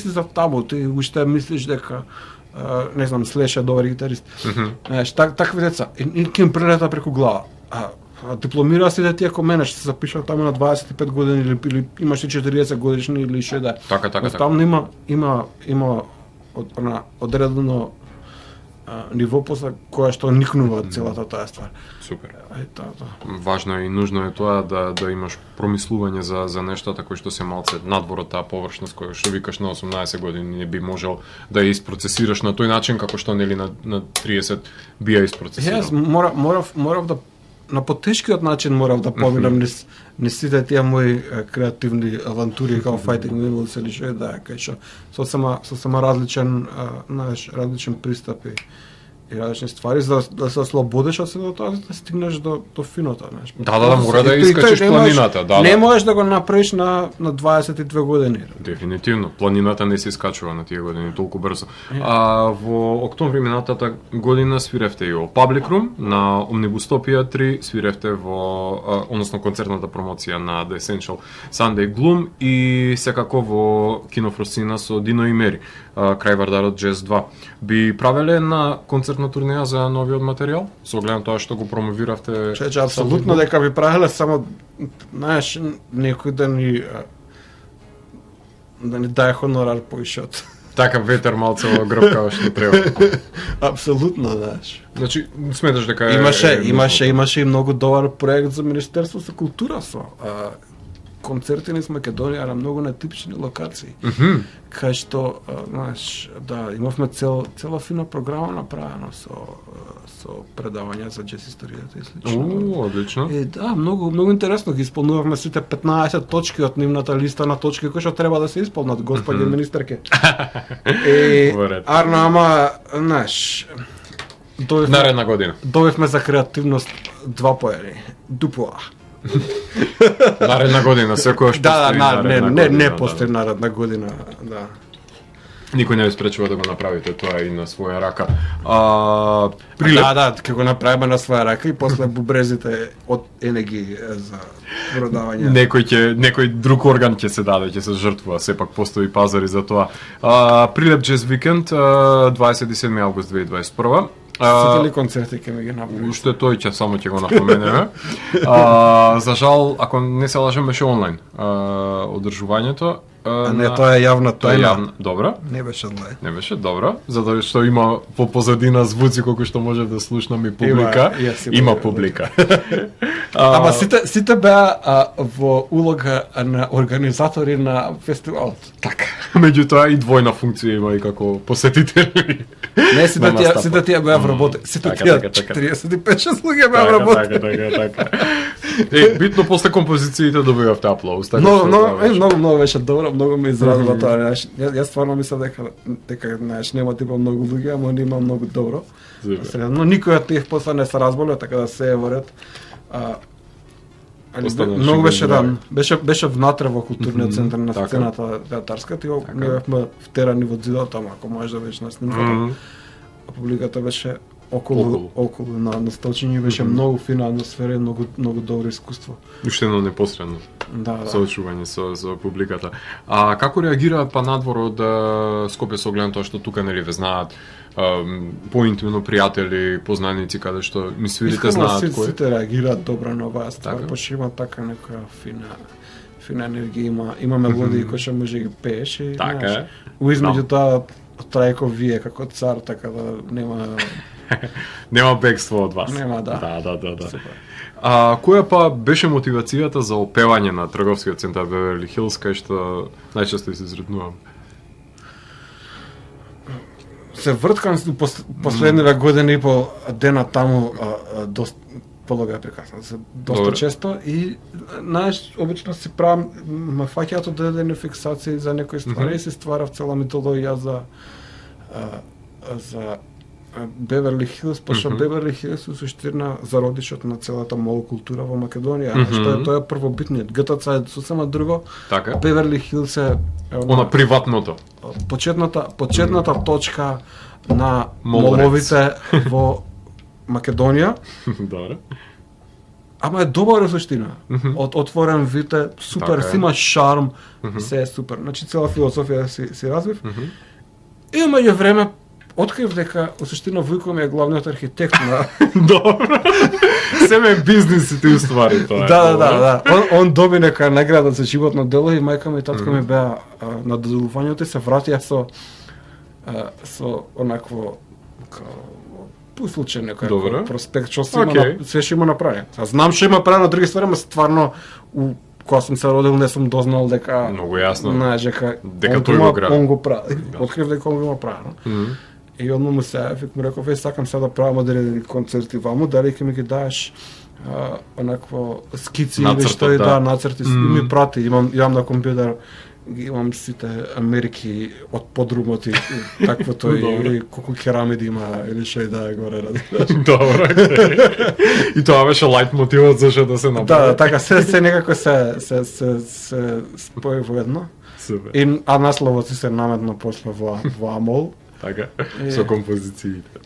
за таму, ти уште мислиш дека не знам, Слеш е добар гитарист. Знаеш, такви деца, и ќе им прелета преку глава. Дипломираа сите тие ко мене што се запишаа таму на 25 години или имаш и 40 годишни или што да. Така. Таму има одредено ниво после кое што никнува целата таа ствар. Супер. Тоа. Важно е и нужно е тоа да имаш промислување за нештата кои што се малце надвор од таа површност која што викаш на 18 години не би можел да ја isprocesираш на тој начин како што нели на 30 би ја isprocesирал. Јас морав да на потешкиот начин морав да поминам низ сите тие мои креативни авантури како Fighting Wheels или што е да, кај што со сама различен различен пристап и различни ствари за да се ослободиш од сето тоа да стигнеш до финото, знаеш. Да, мора да искачиш планината, да. Не можеш да го направиш на 22 години. Дефинитивно, планината не се искачува на тие години толку брзо. Во октомври минатата година свиревте и во Public Room, на Omnibustopia 3 свиревте во односно концертната промоција на The Essential Sunday Gloom и секако во Кинофросина со Дино и Мери, крај Вардарот Jazz 2. Би правеле на концертна турнеја за новиот материјал? Со огледам тоа што го промовиравте. Чече, апсолутно дека би правеле, само знаеш некој да ни даде хонорар поишот. Така ветер малце во грб како што треба. Апсолутно, знаеш. Значи, сметаш дека Имаше и многу добар проект за Министерство за култура со концерти низ Македонија на многу нетипични локации. Кај што, знаеш, да, имавме цела фина програма направена со предавања за джез историјата и слично. Одлично. И да, многу интересно ги исполнувавме сите 15 точки од нивната листа на точки кои што треба да се исполнат, господи министерке. Арно, ама, знаеш, наредна година. Добивме за креативност 2 поени, дупло А. Наредна година, секојаш постои не постои наредна година, да. Никој не ви спречува да го направите тоа и на своја рака. Да, ќе го направиме на своја рака и после бубрезите од енеги за продавање. Некој друг орган ќе се даде, ќе се жртвува, сепак постои пазари за тоа. Прилеп Jazz Weekend, 27 август 2021. Сите ли концерти ќе ми ги направи? Уште тој ќе го напоменеме. За жал, ако не се лажем, беше онлайн одржувањето. Не, тоа е јавна тајна. Добро. Не беше онлайн. Не беше добро, затоа што има по позадина звуци колку што може да слушнам и публика. Има публика. Ама сите беа во улога на организатори на фестивалот. Така. Меѓутоа и двојна функција има и како посетители. Не, сите тие беа вработени. Сите тие 45 луѓе беа вработени. Така. Битно после композициите добивавте аплауз. Многу беше добро, многу ме израдува тоа. Јас стварно мислам дека знаеш нема типа многу луѓе, ама нема многу добро. Но никој од тих после не се разболува, така да се е во ред. Многу беше внатре во културниот центар на сцената театарска, ти не бевме втерани во зидот, ама ако можеш да видиш на снимката. А публиката беше околу на столчиња, беше многу фина атмосфера и многу добро искуство. Уште едно непосредно соочување со публиката. А како реагираат па надвор од Скопје со огледам тоа што тука нели ве знаат поинтимно пријатели, познаници каде што ми свирите знаат кој? Сите реагираат добро на оваа ствар, пошто има така некоја фина енергија, има мелодии кои што може ги пееш и така. Уизмеѓу тоа Трајков вие како цар, така да нема бегство од вас. Нема, да. Да. Која па беше мотивацијата за опевање на трговскиот центар Беверли Хилс, кај што најчесто се изреднувам? се врткам последниве години и по дена таму доста полога прекасна се доста Добре. често и знаеш обично си правам ме фаќаат одредени фиксации за некои ствари и се ствара цела митологија за Беверли Хилс, пошто Беверли Хилс е суштина зародишот на целата мол култура во Македонија, што е тоа првобитниот. ГТЦ е сосема друго. Така. Беверли Хилс е Она приватното. почетната точка на Моловец. моловите во Македонија. Добре. Ама е добар во суштина. Отворен вид е супер, Така е. си има шарм, се е супер. Значи цела философија си развив. И меѓу време открив дека во суштина Вујко ми е главниот архитект на Добро. Семе бизнисите уствари тоа. Да. Он доби нека награда за животно дело и мајка ми и татко ми беа на доделувањето и се вратија со онакво послучен некој Добро. проспект што се има Окей. све што има направено. А знам што има правено други ствари, ама стварно кога сум се родил не сум дознал дека Многу јасно. знаеш дека Дека он тој го прави. Он го прави. Открив дека он го има правено. И одма му се јавив, му реков, сакам сега да правам одредени концерти ваму, дали ќе ми ги даеш онакво скици или Нацртот, што и да. нацрти, и ми прати, имам на компјутер, имам сите Америки од подрумот и таквото и колку керамиди има или што и да е горе. Добро. И тоа беше лајт мотивот зашто да се направи. Да, така се некако се спои во едно. Супер. И насловот си се наметно после во Амол. Така, со композициите.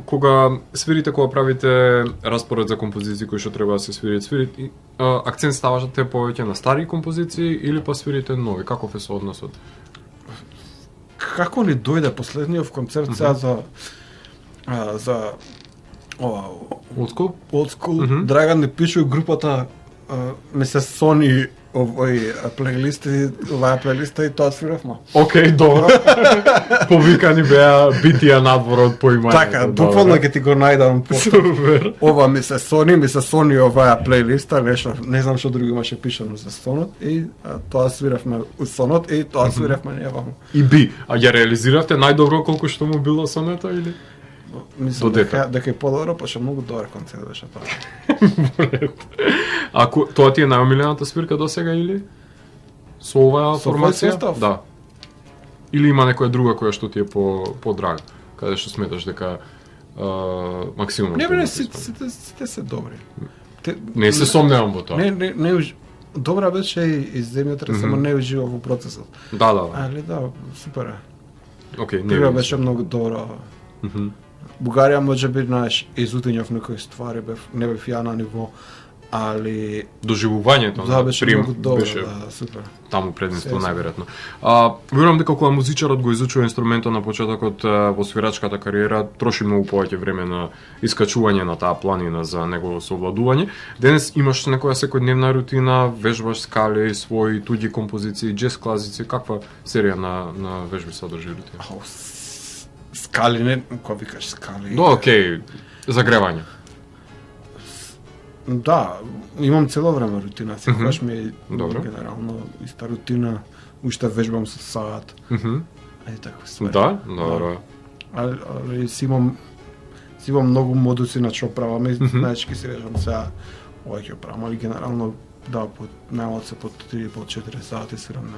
Кога свирите, кога правите распоред за композиции кои што треба да се свирите, акцент ставате повеќе на стари композиции или па свирите нови? Каков е соодносот? Како ни дојде последниот концерт сега за ова Old school? Old School, Драган ни пише групата ми се сони овој оваа плейлиста и тоа свиравме. Океј, добро. Повикани беа битија надвор од поимањето. Така, буквално ќе ти го најдам. Супер. Ова ми се сони оваа плейлиста, нешто, не знам што друго имаше пишано за сонот и тоа свиравме у сонот и тоа свиравме ние ваму. И би, а ја реализиравте најдобро колку што му било сонето или? Мислам Додека. дека е подобро, пошто многу добар концерт беше тоа. Тоа ти е најомилената свирка досега или? Со оваа Со овој формација? состав? Да. Или има некоја друга која што ти е подрага? Каде што сметаш дека максимум? Не бе, сите се добри. Не се сомневам во тоа. Не добра беше и земјата, само не ужива во процесот. Да. Али да, супер е. Океј, не. Прва беше многу добра. Бугарија може би, знаеш, изутињав некои ствари, не бев ја на ниво, али Доживувањето да, на беше прим многу добро, беше да, супер. таму предимство Се, најверојатно. Верувам дека кога музичарот го изучува инструментот на почетокот во свирачката кариера, троши многу повеќе време на искачување на таа планина за негово совладување. Денес имаш некоја секојдневна рутина, вежбаш скали, своји туѓи композиции, џез класици, каква серија на вежби содржи рутина? Скали, не, кога викаш скали. Да, океј, загревање. Да, имам цело време рутина, секогаш ми е Добро. генерално иста рутина, уште вежбам со саат. И такви ствари. Да, добро. Али си имам многу модуси на што правам и знаеш ки си речам сега ова ќе правам, али генерално да, најмалку се по 3,5-4 сати свирам.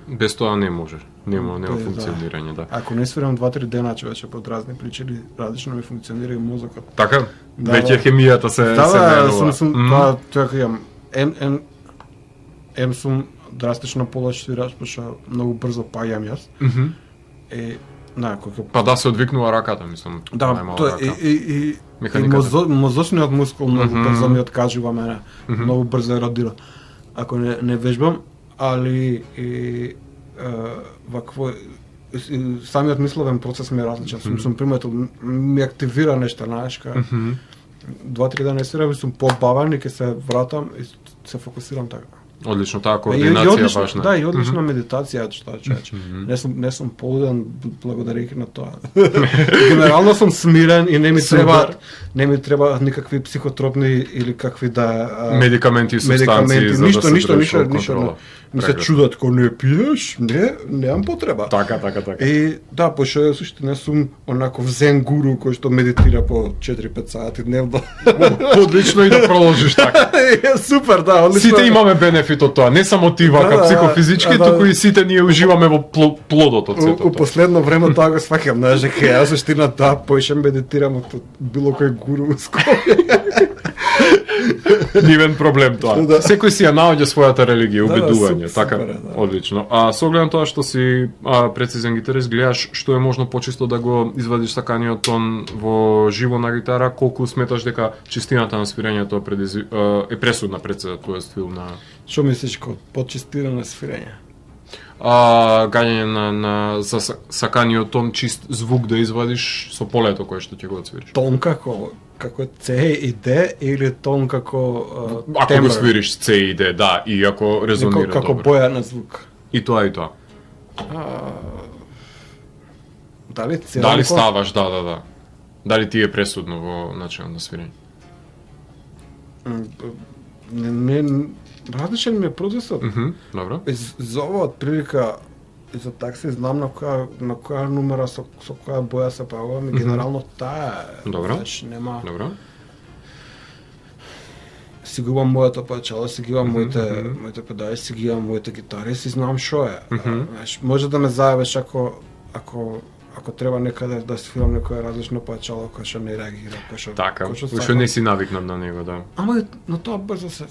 Без тоа не може. Нема Да. функционирање, да. Ако не свирам 2-3 дена, човече под разни причини, различно ми функционира и мозокот. Така? Да, Веќе хемијата се менува. тоа ја ем сум драстично полош свирач, пошто многу брзо паѓам јас. И на кога Па да се одвикнува раката, мислам. да, најмала тоа рака. и Механиката. мозочниот мускул многу брзо ми откажува мене. Многу брзо е родила. Ако не вежбам, али и вакво самиот мисловен процес ми е различен. Сум приметил, ми активира нешто, знаеш, 2-3 дена не свирам и сум побавен и ќе се вратам и се фокусирам така. Одлично, таа координација важна. Да, и одлична медитација, што човече. Не сум полуден благодарејќи на тоа. Генерално сум смирен и не ми треба никакви психотропни или какви да медикаменти и субстанции за да се држиш под контрола. ми се чудат кога не пиеш, немам потреба. Така. И да, пошто ја суштина сум онаков зен гуру кој што медитира по 4-5 сати дневно. Одлично и да продолжиш така. Супер, да, одлично. Сите имаме бенефит од тоа, не само ти вака психофизички, туку и сите ние уживаме во плодот од сето тоа. У последно време тоа го сваќам, знаеш, дека ја суштина да, поише медитирам од било кој гуру Нивен проблем тоа. Да. Секој си ја наоѓа својата религија, убедување, така. супер, да. Одлично. А со оглед на тоа што си прецизен гитарист, гледаш што е можно почисто да го извадиш саканиот тон во живо на гитара, колку сметаш дека чистината на свирењето е пресудна пред твојот стил на Што мислиш како почистирано свирење? гаѓање на за саканиот тон чист звук да извадиш со полето кое што ќе го отсвириш. Тон како C и D или тон како Ако тембр? го свириш C и D, да, и ако резонира како добро. боја на звук. И тоа. Дали Дали ставаш, да. Дали ти е пресудно во начинот на свирење? Не, различен ми е процесот. Добро. За ова од прилика и за такси знам на која нумера со која боја се правувам, генерално таа е. Добро. Значи нема. Добро. Си ги имам моето пачало, си ги имам моите педали, си ги имам моите гитари, си знам шо е. Знаеш, може да ме заебеш ако треба некаде да свирам некое различно пачало кој што не реагира, кој што Така, кој што уште не си навикнат на него, да. Ама на тоа брзо се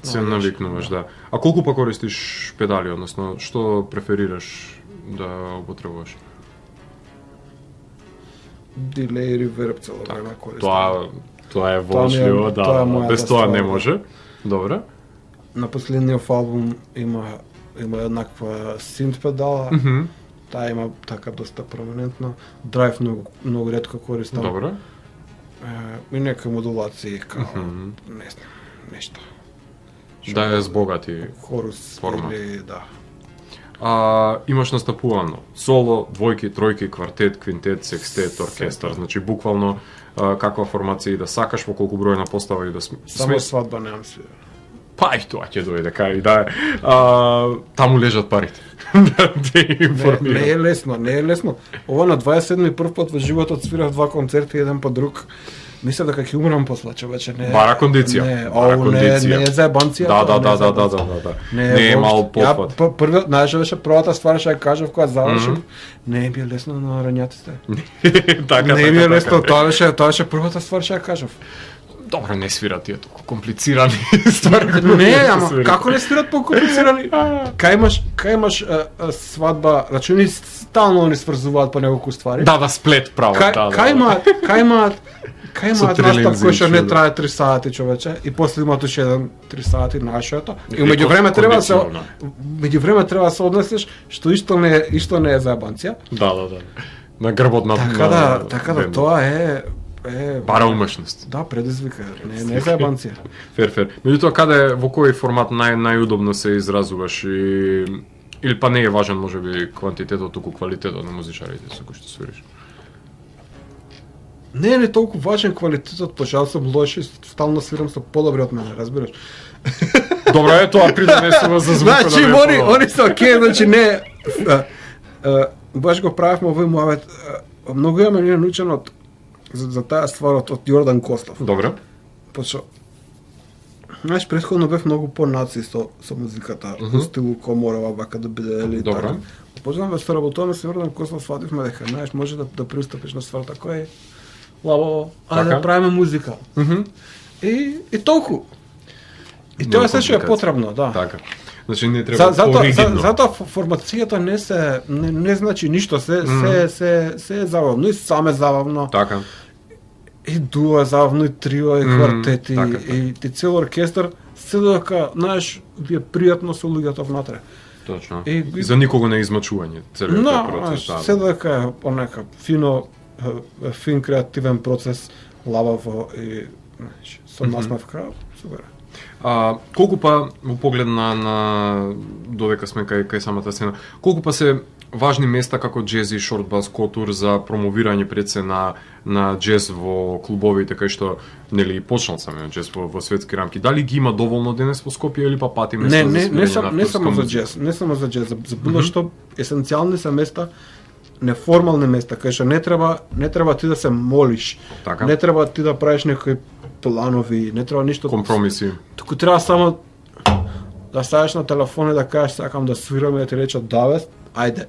Се навикнуваш, да. А колку па користиш педали, односно што преферираш да употребуваш? Дилей, реверб цело време користам. Тоа е волшливо, да. Без тоа не може. Добро. На последниот албум има еднаква синт педала. Таа има така доста променентно. Драйв многу ретко користам. Добро. И некои модулации као не знам, нешто. Да ја збогати Хорус форма. или да. Имаш настапувано соло, двојки, тројки, квартет, квинтет, секстет, оркестар, значи буквално каква формација и да сакаш, во колку бројна постава и да Само свадба немам свирен. Па и тоа ќе дојде, кај да. Таму лежат парите. Да те информирам. Не е лесно. Ова на 27-ми прв пат во животот свирав 2 концерти еден по друг. Мислев дека ќе умрам после, човече, не. Бара кондиција. Не е заебанција. Да. Не е мал потпад. Првиот, знаеш, беше првата ствар што ја кажав кога завршив. Не ми е лесно на рањатите. Така. Не ми е лесно, тоа беше првата ствар што ја кажав. Добро, не свират тие толку комплицирани ствари. Не, ама како не свират по-комплицирани? Кај имаш свадба, значи они стално не сврзуваат по неколку ствари. Да, сплет право, да. Кај имаат настап кој што не да. трае 3 сати, човече, и после имаат уште 3 сати нашето. И меѓувреме треба да се однесеш што исто не е заебанција. Да. На грбот на Така да тоа е бара умешност. Да, предизвика, не е заебанција. Фер. Меѓутоа, каде, во кој формат најудобно се изразуваш или па не е важен можеби квантитетот, туку квалитетот на музичарите со кои што свириш? Не е толку важен квалитетот, пошто сум лош и стално свирам со подобри од мене, разбираш? Добро е тоа, придонесува за звукот. Значи, они се окей, значи не... Баш го правевме овој муавет. Многу ја мене научен за таа ствар од Јордан Костов. Добро. Пошто знаеш, претходно бев многу по-наци со музиката, во стилу коморова, вака да биде или така. Почнав да се работуваме со Јордан Костов, свативме дека, знаеш, може да пристапиш на ствар така е лабо, да правиме музика. И толку. И тоа се што е потребно, да. Така. Значи не треба оригинално. Затоа формацијата не значи ништо, се е забавно, и саме забавно. Така. И дуо е забавно, и трио, и квартети, и цел оркестар, се дека, знаеш, ви е пријатно со луѓето внатре. Точно. И за никого не измачување целиот процес. Се дека е понека фин креативен процес, лабаво и со насмевка, супер. Колку па во поглед на додека сме кај самата сцена, колку па се важни места како джез и шортбас котур за промовирање пред се на джез во клубовите кај што нели почнал самиот джез во светски рамки. Дали ги има доволно денес во Скопје или па пати места за свирење на не само за джез, не само за джез, за било што есенцијални се места, неформални места кај што не треба ти да се молиш. Така. Не треба ти да правиш некои планови, не треба ништо компромиси. Туку треба само да ставиш на телефон и да кажеш сакам да свираме и ти речат даве, ајде.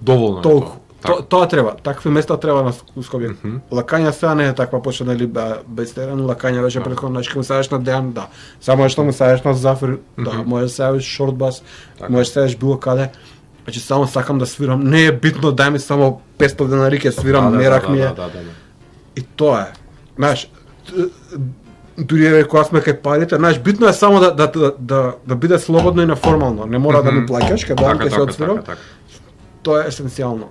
Доволно е Толку. тоа. Тоа треба. Такви места треба на Скопје. Лакања сега не е таква, почна нели без терен, лакања беше претходно, значи му садиш на Дејан, да. Само што му садиш на Зафир, да, можеш да садиш шортбас, можеш да садиш било каде. Значи само сакам да свирам, не е битно, дај ми само 500 денари ќе свирам, мерак ми е. И тоа е. Знаеш, дури кога сме кај парите, знаеш, битно е само да биде слободно и неформално. Не мора да ми плаќаш, кога ќе се отсвирам. Тоа е есенцијално.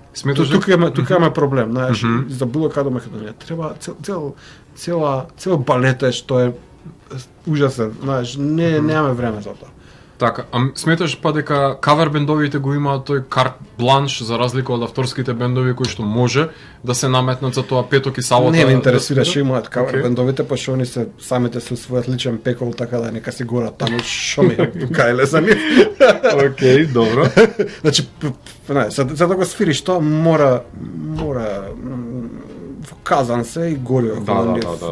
Тука имаме проблем, знаеш, за било каде Македонија. Треба цела балета што е ужасен, знаеш, немаме време за тоа. Така, а сметаш па дека кавер бендовите го имаат тој карт бланш за разлика од авторските бендови кои што може да се наметнат за тоа петок и сабота? Не ме интересира што имаат кавер бендовите, па што они се самите со својот личен пекол, така да нека си горат таму што ми кајле за нив. Океј, добро. Значи, за да го свириш тоа мора казан се и горио.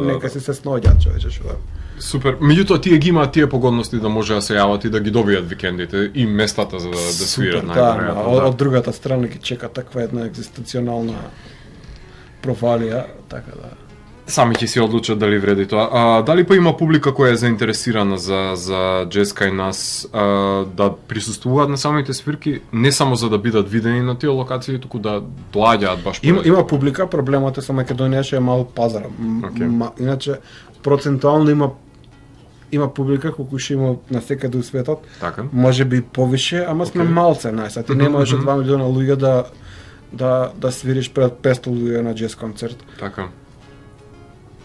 Нека си се сноѓаат човече што да. Супер. Меѓутоа тие ги имаат тие погодности да може да се јават и да ги добијат викендите и местата за да свират најверојатно. Од другата страна ги чека таква една екзистенционална провалија, така да. Сами ќе си одлучат дали вреди тоа. Дали па има публика која е заинтересирана за джез кај нас да присуствуваат на самите свирки, не само за да бидат видени на тие локации, туку да доаѓаат баш Има публика, проблемот е со Македонија што е мал пазар. Иначе процентуално има публика колку што има насекаде у светот. Така. Може би повише, ама сме малце, знаеш, а ти не можеш 2 милиона луѓе да свириш пред 500 луѓе на джез концерт. Така.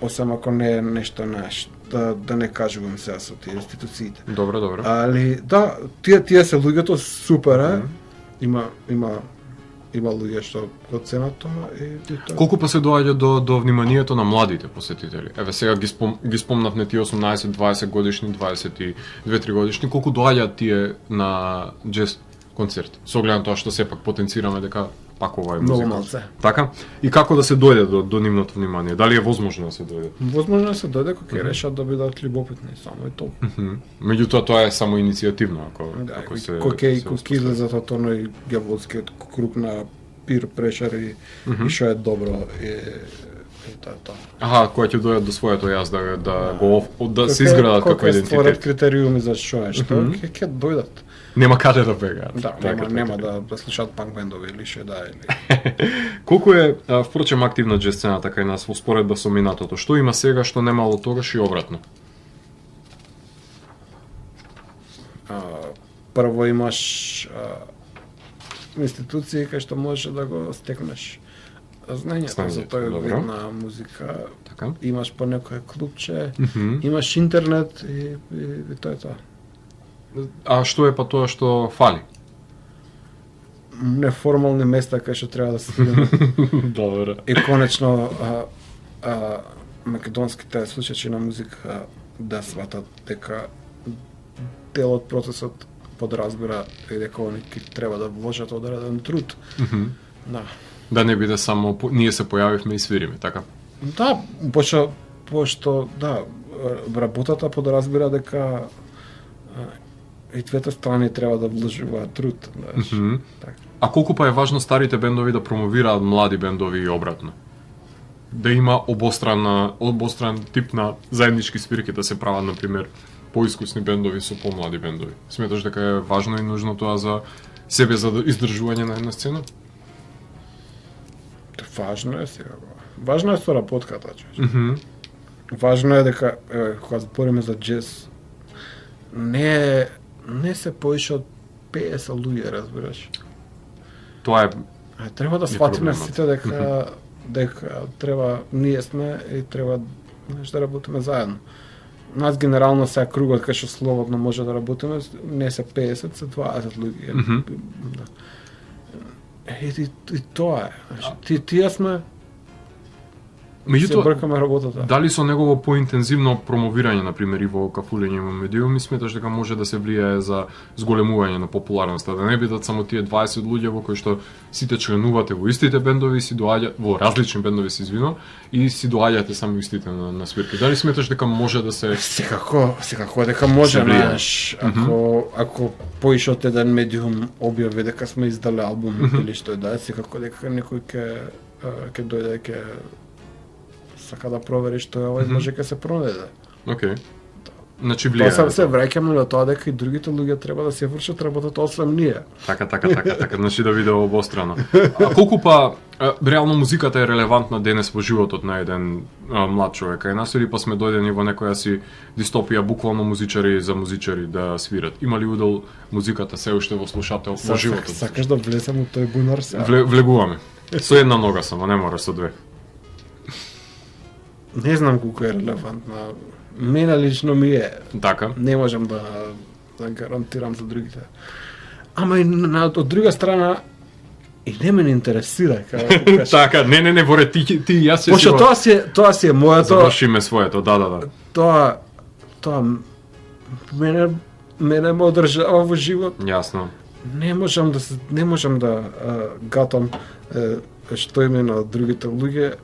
Осем ако не е нешто наш, да не кажувам сега со тие институциите. Добро. Али да, тие се луѓето супер е. Има луѓе што го ценат тоа и тоа. Колку па се доаѓа до вниманието на младите посетители? Еве сега ги спомнавме тие 18, 20 годишни, 22-3 годишни, колку доаѓаат тие на джез концерт? Со оглед на тоа што сепак потенцираме дека пак ова е музика. Многу малце. Така? И како да се дојде до нивното внимание? Дали е возможно да се дојде? Возможно да се дојде кога ќе решат да бидат љубопитни, само и толку. Меѓутоа тоа е само иницијативно, ако се кога излезат од оној ѓаволскиот круг на peer pressure и што е добро и тоа. Аха, кога ќе дојдат до своето јас да се изградат како идентитет. Кога критериуми за што е, што ќе дојдат. Нема каде да бегаат. Да, нема да слушаат панк бендови или што да или. Колку е впрочем активна джез сцената кај нас во споредба со минатото? Што има сега што немало тогаш и обратно? Прво имаш институции кај што можеш да го стекнеш знањето за тој вид на музика. Така. Имаш по некој клубче, имаш интернет и тоа е тоа. А што е па тоа што фали? Неформални места кај што треба да се свираме. Добро. И конечно македонските слушачи на музика да сватат дека дел од процесот подразбира и дека они треба да вложат одреден труд. Да не биде само ние се појавивме и свириме, така? Да, пошто да, работата подразбира дека и двете страни треба да вложуваат труд, знаеш. Така. А колку па е важно старите бендови да промовираат млади бендови и обратно? Да има обостран тип на заеднички свирки да се прават, например, поискусни бендови со помлади бендови. Сметаш дека е важно и нужно тоа за себе за издржување на една сцена? Важно е сега. Важно е соработката, човече. Важно е дека кога збориме за джез не се поише од 50 луѓе, разбираш. Тоа е треба да сватиме сите дека треба ние сме и треба да работиме заедно. Нас генерално сега кругот кај што слободно може да работиме не се 50, се 20 луѓе. И тоа е. Значи, тие сме се Меѓутоа, бркаме работата. дали со негово поинтензивно промовирање, на пример, и во кафулење во медиуми, сметаш дека може да се влијае за зголемување на популарноста, да не бидат само тие 20 луѓе во кои што сите членувате во истите бендови, си доаѓа во различни бендови, се извинувам, и си доаѓате сами истите на свирки. Дали сметаш дека може да се Секако дека може, знаеш, ако поише од еден медиум објави дека сме издале албум или што е да, секако дека некој ќе дојде ќе сака да провери што е ова, може ќе се пронајде. Океј. Значи Тоа влијае. се враќаме на тоа дека и другите луѓе треба да се вршат работата освен ние. Така, значи да биде обострано. А колку па реално музиката е релевантна денес во животот на еден млад човек? Кај нас или па сме дојдени во некоја си дистопија, буквално музичари за музичари да свират? Има ли удел музиката се уште во слушател во животот? Сакаш да влезем у тој бунар се? Влегуваме. Со една нога само, не мора со две. Не знам колку е релевантна. Мене лично ми е. Така. Не можам да гарантирам за другите. Ама и од друга страна и не ме интересира како Така, не, воре ти и јас Пошто тоа си е моето. завршиме своето, да. Тоа мене ме одржава во живот. Јасно. Не можам да гатам што име на другите луѓе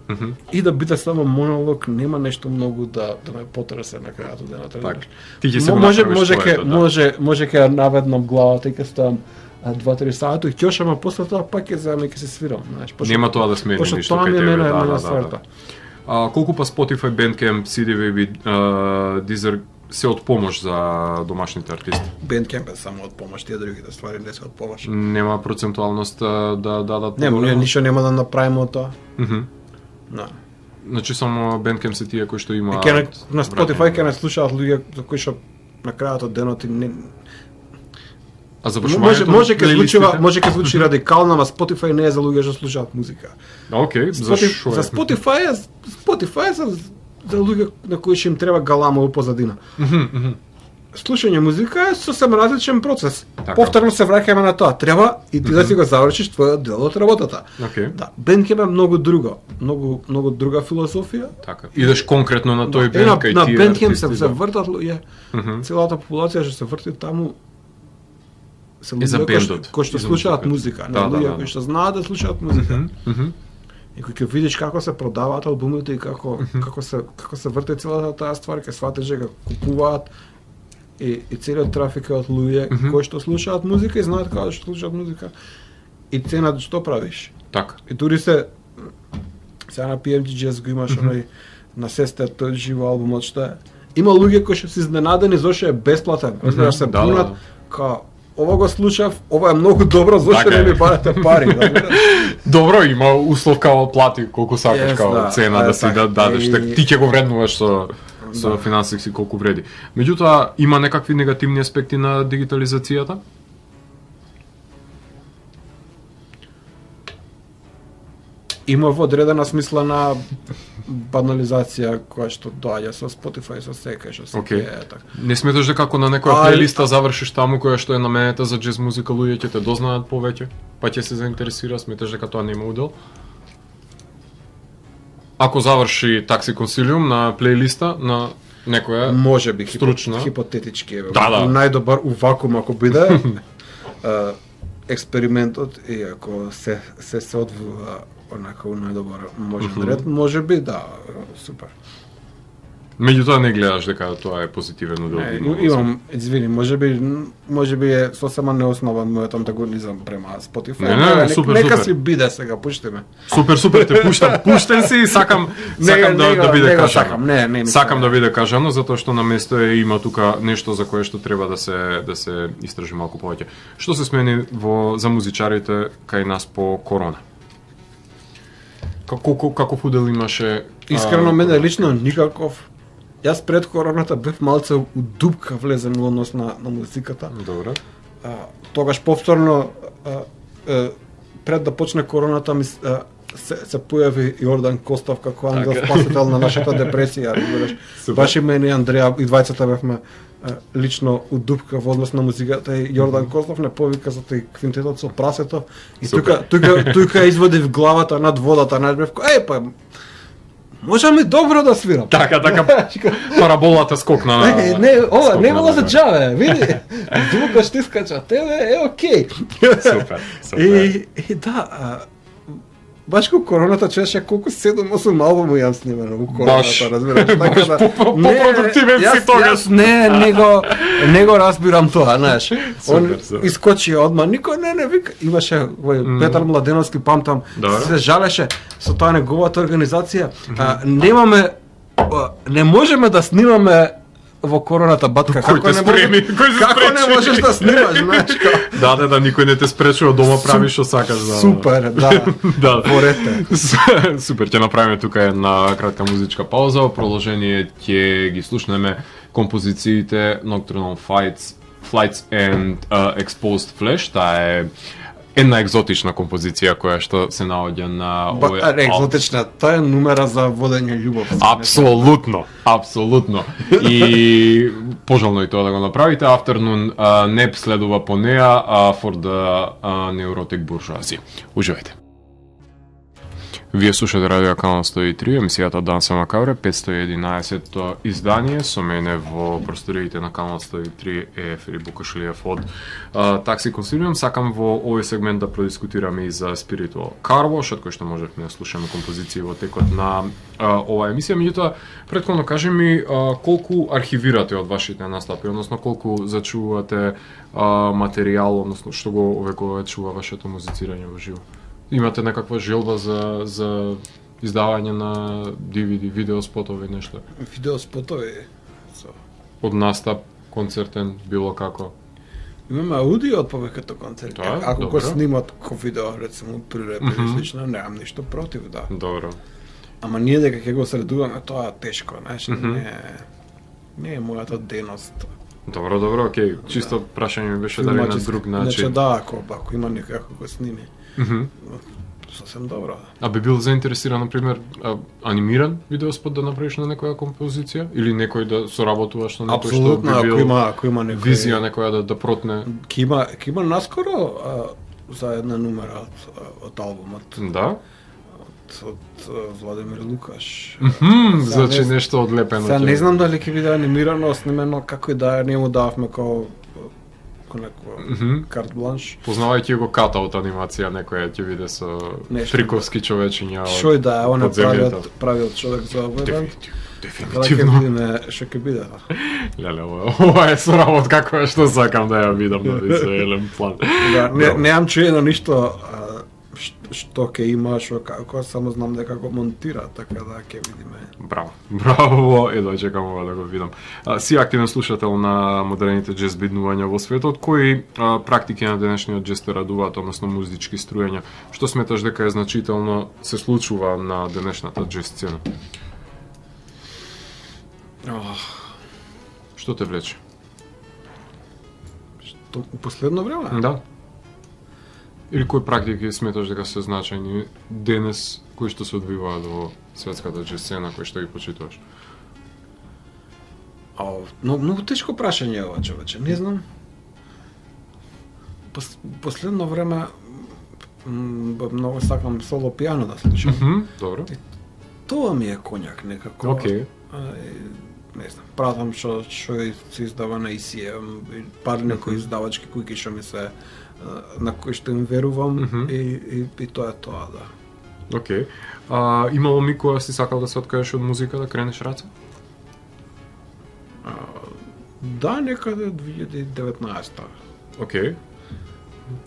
и да биде само монолог, нема нешто многу да ме потресе на крајот од денот. Так. Ти ќе се направиш своето, да. Може ќе наведнам главата и ќе ставам 2-3 сати и ќе ама после тоа пак ќе земам и ќе се свирам, знаеш. Нема тоа да смени ништо кај тебе, да. Колку па Spotify, Bandcamp, CD Baby, Deezer се од помош за домашните артисти? Bandcamp е само од помош, тие другите ствари не се од помош. Нема процентуалност да дадат? Нема, ништо нема да направиме од тоа. Да. Значи само Bandcamp се тие кои што имаат... На Spotify ќе не слушаат луѓе за кои што на крајот од денот не... А завршувањето може ќе звучи радикално, ама Spotify не е за луѓе што слушаат музика. Океј, зашо? За Spotify е за луѓе на кои што им треба галама во позадина. Слушање музика е сосем различен процес. Повторно се враќаме на тоа. Треба и ти да си го завршиш твојот дел од работата. Да, Bandcamp е многу друго, многу друга филозофија. Така. Идеш конкретно на тој бенд кај тие. На Bandcamp се вртат луѓе. Целата популација што се врти таму се луѓе кои што слушаат музика, не луѓе кои што знаат да слушаат музика. И кога ќе видиш како се продаваат албумите и како се врти целата таа ствар, ќе сватиш дека купуваат и целиот трафик е од луѓе кои што слушаат музика и знаат како што слушаат музика. И цената што правиш? Така. И дури сега на PMG Jazz го имаш оној на сестер тој живо албумот што е. Има луѓе кои што се изненадени зашто е бесплатен. Разбираш се бунат као ова го слушав, ова е многу добро, зашто не ми барате пари? Добро, има услов као плати колку сакаш као цена да си дадеш, ти ќе го вреднуваш со финансиски колку вреди. Меѓутоа, има некакви негативни аспекти на дигитализацијата? Има во одредена смисла на банализација која што доаѓа со Spotify, со сека, што се така. Не сметаш дека ако на некоја плейлиста завршиш таму која што е наменета за џез музика, луѓе ќе те дознаат повеќе, па ќе се заинтересира, сметаш дека тоа нема удел? Ако заврши Такси Консилиум на плейлиста на некоја можеби стручна, хипотетички најдобар у вакуум ако биде експериментот и ако се одвива онака најдобар можен ред, можеби да, супер. Меѓутоа не гледаш дека тоа е позитивен удел. Имам, извини, можеби е сосема неоснован мојот антагонизам према Spotify. Не, супер. Нека си биде сега, пушти ме. Супер, те пуштам. Пуштен си и сакам да биде кажано. Сакам да биде кажано затоа што на место има тука нешто за кое што треба да се истражи малку повеќе. Што се смени за музичарите кај нас по корона? Каков удел имаше? Искрено мене лично никаков. Јас пред короната бев малце у дупка влезен во однос на музиката. Добро. Тогаш повторно пред да почне короната ми се појави Јордан Костов како ангел спасител на нашата депресија, разбираш. Баш и мене и Андреја и двајцата бевме лично удупка во однос на музиката и Јордан Козлов не повика за тој квинтетот со прасето и тука извади в главата над водата, најбревко, па можеме добро да свирам. Така, параболата скокна на... Ова не мала за джаве, види. Звукаш ти скача, тебе окей. Супер. И да, баш ко короната чеше колку 7-8 албуми јам снимано во короната, разбираш, така да попродуктивен си тогаш. Не го разбирам тоа, знаеш. Он Супер. искочи одма, никој не вика, имаше Петар Младеновски, памтам, се жалеше со таа неговата организација. Не можеме да снимаме во короната, батка, како не можеш да снимаш, знаеш, Да, никој не те спречува, дома правиш што сакаш. Супер, да, порете. Супер, ќе направиме тука една кратка музичка пауза, продолжение ќе ги слушнеме композициите Nocturnal Flights and Exposed Flesh, таа е една екзотична композиција која што се наоѓа на овој екзотична, тоа е numera за водење љубов. Апсолутно. И пожелно и тоа да го направите. Afternoon Nap следува по неа, For the Neurotic Bourgeoisie. Уживајте. Вие слушате Радио Канал 103, емисијата Данса Макабре, 511-то издание. Со мене во просториите на Канал 103 е Филип Букашилиев од Такси Консилиум. Сакам во овој сегмент да продискутираме и за Spiritual Car Wash, од кој што можевме да слушаме композиции во текот на оваа емисија. Меѓутоа, претходно кажи ми колку архивирате од вашите настапи, односно колку зачувате материјал, односно што го овековечува вашето музицирање во живо. Имате некаква желба за издавање на DVD, видеоспотови, нешто? Видеоспотови? Од настап, концертен, било како? Имаме аудио од повеќето концерти. Ако го снимат ко видео, рецимо, при реп или слично, немам ништо против, да. Добро. Ама ние дека ќе го средуваме, тоа тешко, знаеш, не е мојата дејност. Добро, окей. Чисто прашање ми беше дали на друг начин. Значи да, ако има некој ако го сними. Сосем добро. А би бил заинтересиран, например, анимиран видеоспот да направиш на некоја композиција? Или некој да соработуваш на некој што би бил ако има некој визија некоја да протне? Ќе има наскоро за една numera од албумот. Да? Од Владимир Лукаш. Значи нешто одлепено. Сега не знам дали ќе биде анимирано, снимено, како и да не му дававме како некој карт бланш. Познавајќи го Ката од анимација, некоја ќе биде со триковски човечиња од Шој да, он е правил човек за овој. Дефинитивно. Што ќе биде? Леле, ова е соработка како што сакам да ја видам на виселен план. Да, немам чуено ништо што ќе има, што како, само знам дека го монтира, така да ќе видиме. Браво, едва чекам ова да го видам. Си активен слушател на модерните џез биднувања во светот, кои практики на денешниот џез те радуваат, односно музички струјања? Што сметаш дека е значително се случува на денешната џез сцена? Што те влече? Што у последно време? Да. Или кои практики сметаш дека се значајни денес, кои што се одвиваат во светската џез сцена, кои што ги почитуваш? Многу тешко прашање ова, човече, не знам. Последно време многу сакам соло пијано да слушам. Добро. Тоа ми е коњак некако. Окей. Не знам, пратам што се издава на ECM, пар некои издавачки кои што ми се на кои што им верувам и тоа е тоа, да. Окей. Имало ми која си сакал да се откажеш од музика, да кренеш раце? Да, некаде 2019-та. Окей.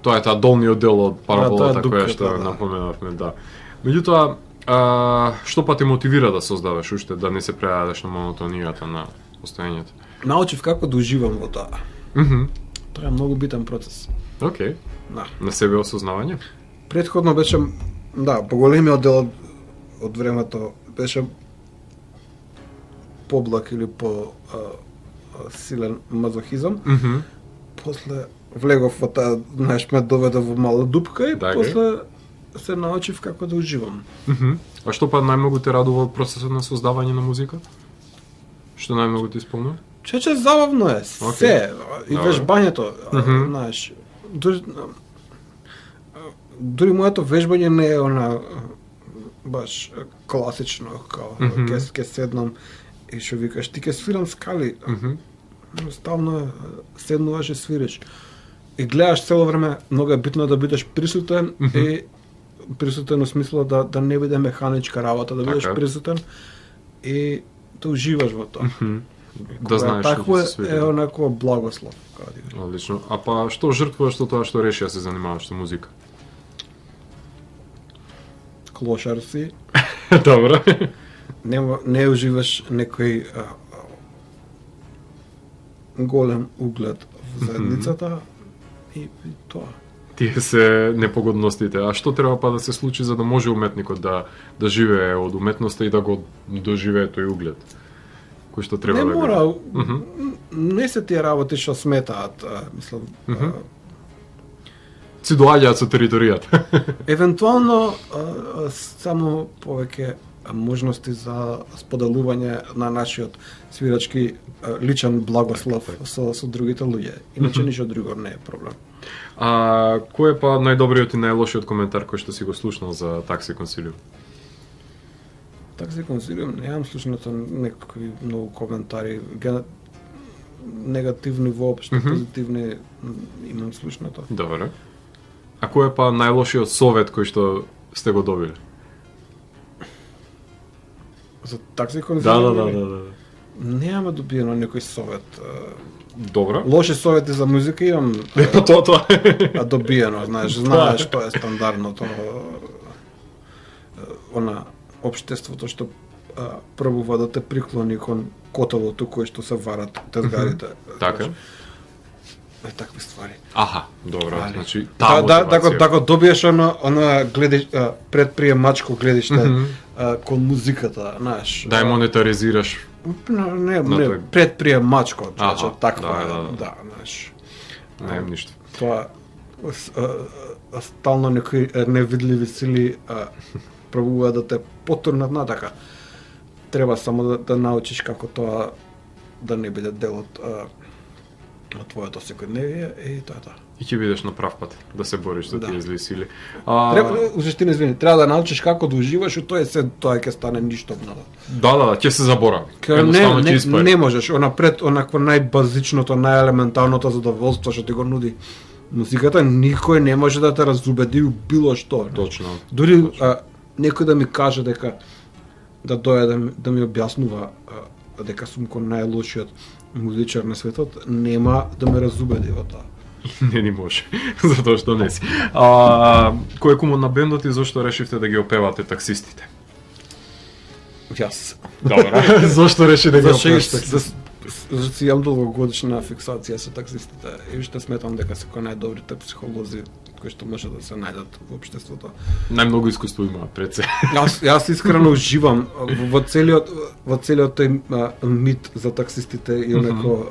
Тоа е таа долниот дел од параболата која што напоменавме, да. Меѓутоа, што па те мотивира да создаваш уште, да не се прејадеш на монотонијата на постоењето? Научив како да уживам во тоа. Тоа е многу битен процес. Окей. Да. На себе осознавање? Претходно беше, да, поголемиот дел од времето беше поблак или по силен мазохизам. После влегов во таа, знаеш, ме доведе во мала дупка и после се научив како да уживам. А што па најмногу те радува процесот на создавање на музика? Што најмногу те исполнува? Чече забавно е, се, и вежбањето, знаеш, дури моето вежбање не е она баш класично, као ќе седнам и што викаш, ти ќе свирам скали, ставно седнуваш и свириш. И гледаш цело време, многу е битно да бидеш присутен и присутен во смисла да не биде механичка работа, да бидеш присутен и да уживаш во тоа. Да знаеш што се свири. Е онако благослов. Одлично. А па што жртвуваш со тоа што реши да се занимаваш со музика? Клошар си. Добро. Не уживаш некој голем углед во заедницата и тоа. Тие се непогодностите. А што треба па да се случи за да може уметникот да живее од уметноста и да го доживее тој углед? Кој што треба не да мора, не се тие работи што сметаат, мислам. Си доаѓаат со територијата. Евентуално само повеќе можности за споделување на нашиот свирачки личен благослов со другите луѓе. Иначе ништо друго не е проблем. А кој е па најдобриот и најлошиот коментар кој што си го слушнал за Такси Консилиум? Такси Консилиум, немам слушнато некои многу коментари, негативни воопшто, позитивни имам слушнато. Добре. А кој е па најлошиот совет кој што сте го добиле? За Такси Консилиум? Да. Немаме добиено некој совет. Добро. Лоши совети за музика имам. Тоа. А добиено, знаеш тоа е стандардното. Она општеството што пробува да те приклони кон котелото кое што се варат тезгарите. Така. Такви ствари. Аха, добро. Значи Така добиеш она гледиш предприемачко гледиште кон музиката, знаеш. Да ја монетаризираш. Не, предприемачко, значи таква. Да, знаеш. Немам ништо. Тоа стално некои невидливи сили пробува да те потурнат натака. Треба само да научиш како тоа да не биде дел од твоето секојдневие и тоа. И ќе бидеш на прав пат да се бориш за тие зли сили. Треба да научиш како да уживаш, и тоа ќе стане ништо обнадо. Да, ќе се заборави. Едноставно ќе испари. Не можеш, онакво најбазичното, најелементарното задоволство што ти го нуди музиката, никој не може да те разубеди било што. Точно. Дури некој да ми каже дека да дојде да ми објаснува дека сум кон најлошиот музичар на светот, нема да ме разубеди во тоа. Не ни може, затоа што не си. Кој е кумот на бендот и зошто решивте да ги опевате таксистите? Јас. Добро. Зошто реши да ги опеваш таксистите? Зашто си имам долгогодишна фиксација со таксистите и што сметам дека се кој најдобрите психолози кои што може да се најдат во општеството. Најмногу искуство имаат пред се. Јас искрено уживам во целиот тој мит за таксистите и онако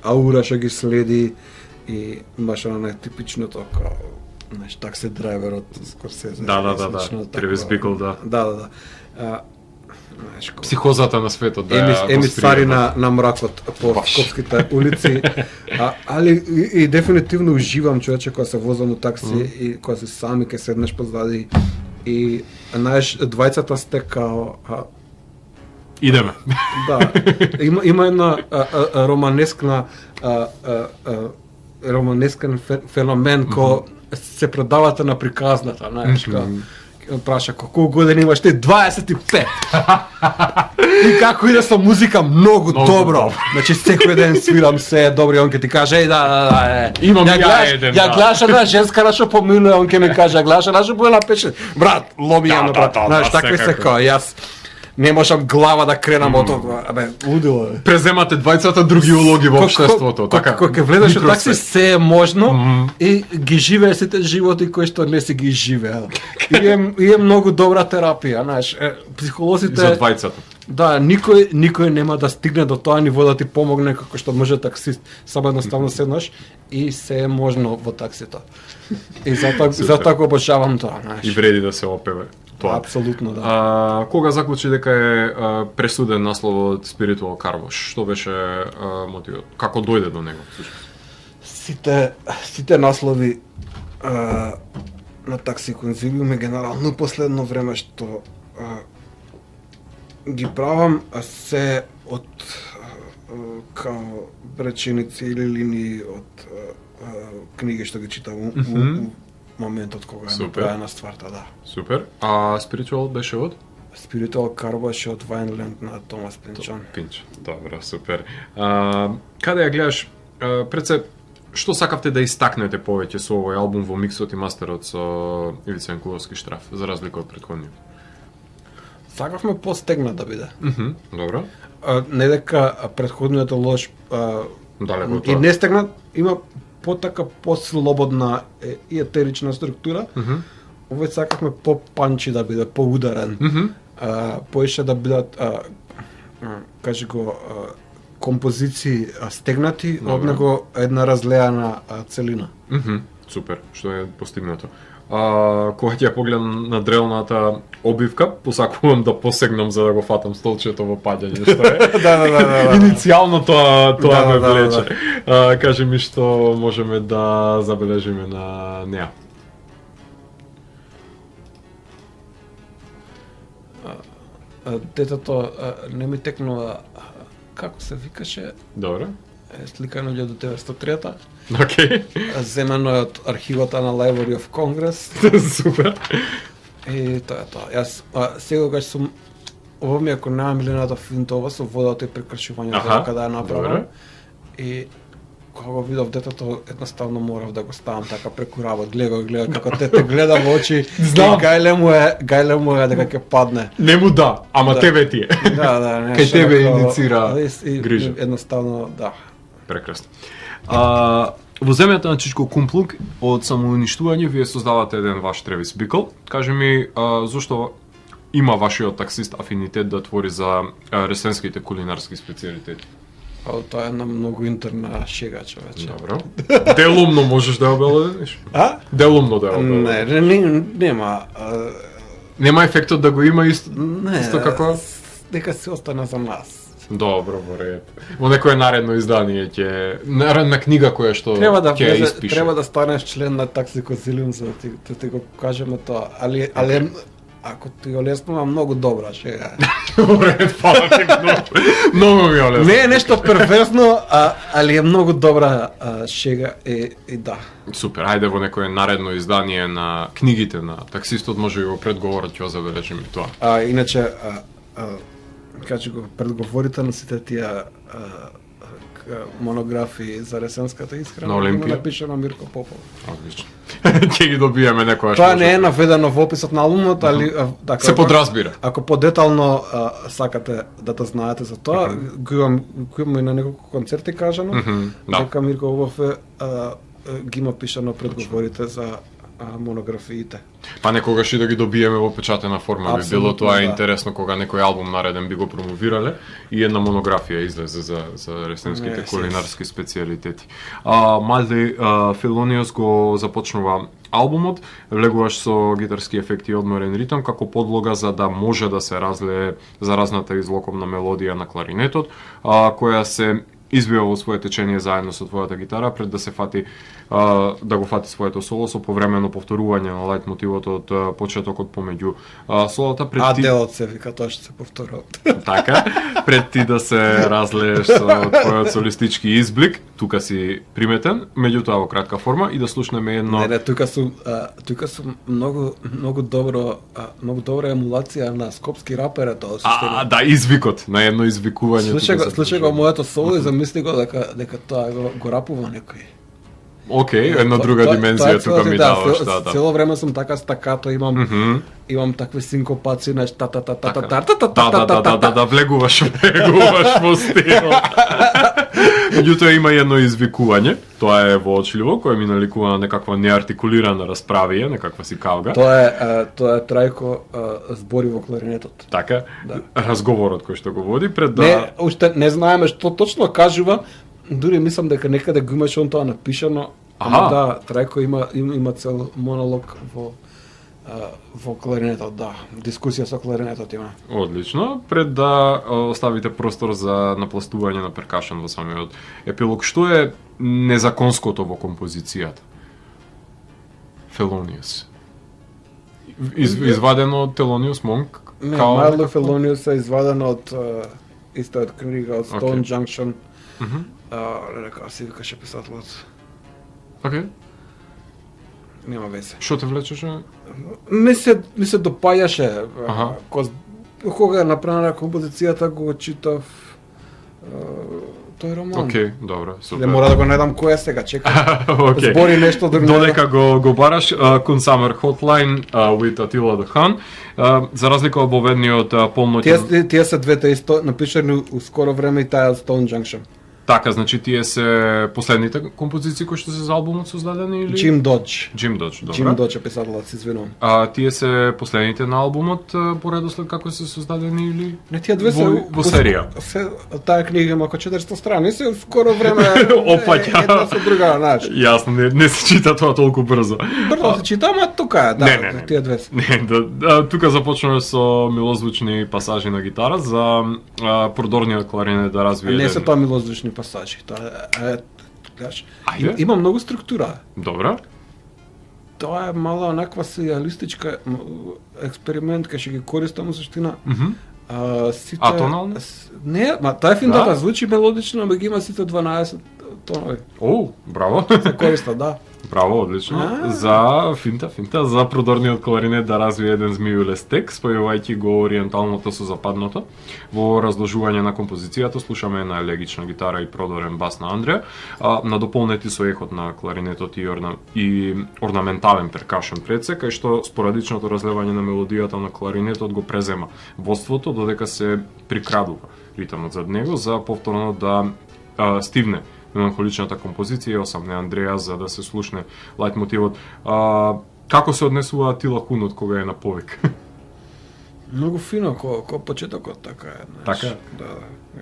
аура што ги следи и баш она типичното како знаеш такси драйверот Скорсезе. Да. Тревис Бикл, да. Да. Психозата на светот емисари на мракот по скопските улици, али и дефинитивно уживам човече кога се возам у такси и кога се сами ке седнеш позади и знаеш двајцата сте као идеме. Да. Има една романескен феномен кој се предавате на приказната, знаеш праша, колку години имаш ти? 25! И како иде со музика, многу добро. Значи, секој ден свирам се, добри, он ќе ти каже, имам еден. Ја гледаш една женска нашо помилуе, он ќе ми каже, ја гледаш нашо помилуе напеше, брат, лоби ја брат. Знаеш, такви се кој, јас не можам глава да кренам од тоа, лудило е. Преземате двајцата други улоги во општеството, така. Кога ќе влезеш во такси, се е можно и ги живееш сите животи кои што не си ги живеел. И е многу добра терапија, знаеш, психолозите за двајцата. Да, никој нема да стигне до тоа ниво да ти помогне како што може таксист. Само едноставно седнаш и се е можно во таксито. И затоа го обожавам тоа, знаеш. И вреди да се опеве. тоа. Апсолутно, да. Кога заклучи дека е пресуден насловот Spiritual Car Wash? Што беше мотивот? Како дојде до него? Сите наслови на такси конзилиуми генерално последно време што ги правам се од као реченици или линии од книги што ги читам у моментот кога е направена стварта, да. Супер. А Spiritual беше од? Spiritual Car Wash од Vineland на Томас Пинчон. Пинч. Добро, супер. Каде ја гледаш пред се што сакавте да истакнете повеќе со овој албум во миксот и мастерот со Ивица Јанкуловски Штраф, за разлика од претходниот? Сакавме постегнат да биде. Добро. Не дека претходниот е лош, Далеко од и тоа. не стегнат, има потака послободна и етерична структура. Овој сакавме по-панчи да биде, поударен. Поише да бидат, кажи го, композиции стегнати, од него една разлеана целина. Супер, што е постигнато. Кога ќе ја погледам на дрелната обивка, посакувам да посегнам за да го фатам столчето во паѓање, што е. Да. Иницијално тоа ме Да. влече. Кажи ми што можеме да забележиме на неа. Детето не ми текнува, како се викаше, Добро. сликано 1903-та. Океј. Земено е од архивата на Library of Congress. Супер. И тоа е тоа. Јас секогаш сум ова ми ако немам милената финтова со водата и прекршувањето дека да ја направам. И кога го видов детето, едноставно морав да го ставам така преку работ. Гледа како тете гледа во очи. Знам. Гајле му е дека ќе падне. Не му да, ама Да. тебе ти е. Да, Кај тебе иницира грижа. Едноставно, да. Прекрасно. Во земјата на Чичко Кумплук од самоуништување вие создавате еден ваш Тревис Бикл. Кажи ми зошто има вашиот таксист афинитет да твори за ресенските кулинарски специјалитети? Тоа е една многу интерна шега, човече. Добро. Делумно можеш да ја обелодениш? Делумно да ја обелодениш. Не, нема. Нема ефектот да го има исто Не, како? Дека се остане за нас. Добро, во ред. Во некое наредно издание ќе наредна книга која што Треба да ќе ја испише. треба да станеш член на такси консилиум за да ти го кажеме тоа. Али ако ти го леснува многу добра шега. Во ред, фала ти многу. Многу ми олесно. Не е нешто перверзно, али е многу добра шега и да. Супер, ајде во некое наредно издание на книгите на таксистот може и во предговорот ќе забележиме тоа. Иначе кажи го предговорите на сите тие монографии за ресенската исхрана, На Олимпија? има напишано Мирко Попов. Одлично. Ќе ги добиеме некојаш. Тоа не е наведено во описот на албумот, али Се подразбира. Ако подетално сакате да те знаете за тоа, го имам и на неколку концерти кажано, да. дека Мирко Попов ги има пишано предговорите за монографиите. Па некогаш и да ги добиеме во печатена форма, би било Апсолутно, тоа да. интересно кога некој албум нареден би го промовирале и една монографија излезе за ресенските Yes, кулинарски специјалитети. Малди Филониос го започнува албумот, влегуваш со гитарски ефекти и одморен ритам како подлога за да може да се разлее заразната и злокобна мелодија на кларинетот, која се избива во свое течение заедно со твојата гитара пред да се фати да го фати своето соло со повремено повторување на лајт мотивот од почетокот помеѓу солата пред ти делот се вика тоа што се повторува. така пред ти да се разлееш со твојот солистички изблик, тука си приметен, меѓутоа во кратка форма и да слушнеме едно Не, тука сум многу добра емулација на скопски рапер е тоа. да, извикот, на едно извикување. Слушај го моето соло и замисли го дека тоа го рапува некој. Океј, една друга димензија тука ми даваш, да. Цело време сум така стакато, имам такви синкопации, знаеш, та Да, влегуваш во стил. Меѓутоа има едно извикување, тоа е воочливо, кое ми наликува на некаква неартикулирана расправија, некаква си кавга. Тоа е Трајко збори во кларинетот. Така, разговорот кој што го води пред да... Не, уште не знаеме што точно кажува, дури мислам дека некаде го имаше он тоа напишано. Ама да, Трајко има цел монолог во во кларинетот, да. Дискусија со кларинетот има. Одлично. Пред да оставите простор за напластување на перкашен во самиот епилог, што е незаконското во композицијата? Thelonious. Извадено од Thelonious Monk? Не, Milo Thelonious е извадено од исто од книга од Stone Junction. Река си викаше писателот. Океј. Нема везе. Што те влечеше? Ми се допаѓаше. Кога е направена композицијата, го читав тој роман. Океј, добро, супер. Не мора да го најдам кој е сега, чекам. Збори нешто друго. Додека го бараш, Consumer Hotline with Attila the Hun, за разлика од воведниот полноќен... Тие се двете исто напишани у скоро време и таа од Stone Junction. Така, значи тие се последните композиции кои што се за албумот создадени или Jim Dodge, добра. Jim Dodge е писателот, се извинувам. Тие се последните на албумот по редослед како се создадени или не, тие две се во серија. Таа книга има око 400 страни, се у скоро време опаќа една со друга, знаеш. Јасно, не се чита тоа толку брзо. Брзо се чита, ама тука е, да, тие две се. Не, тука започнуваме со милозвучни пасажи на гитара за продорниот кларинет да развие. Не се тоа милозвучни пасажи. Тоа е, гледаш, има многу структура. Добра. Тоа е мала онаква сюрреалистичка експеримент кај ќе ги користам суштина. Сите Атонални? Не, ма таа финтата звучи мелодично, ама ги има сите 12 тонови. Браво. Се користа, да. Браво, одлично. За финта, за продорниот кларинет да развие еден змијулес тек, спојувајќи го ориенталното со западното. Во разложување на композицијата слушаме една елегична гитара и продорен бас на Андреа, надополнети со ехот на кларинетот и орнаментален перкашен предсе, кај што спорадичното разлевање на мелодијата на кларинетот го презема водството, додека се прикрадува ритмот зад него за повторно да стивне меланхоличната композиција, осам не Андреа, за да се слушне лајт мотивот. Како се однесува Атила Хун од кога е на повик? Многу фино, ко почетокот, така е. Така? Да.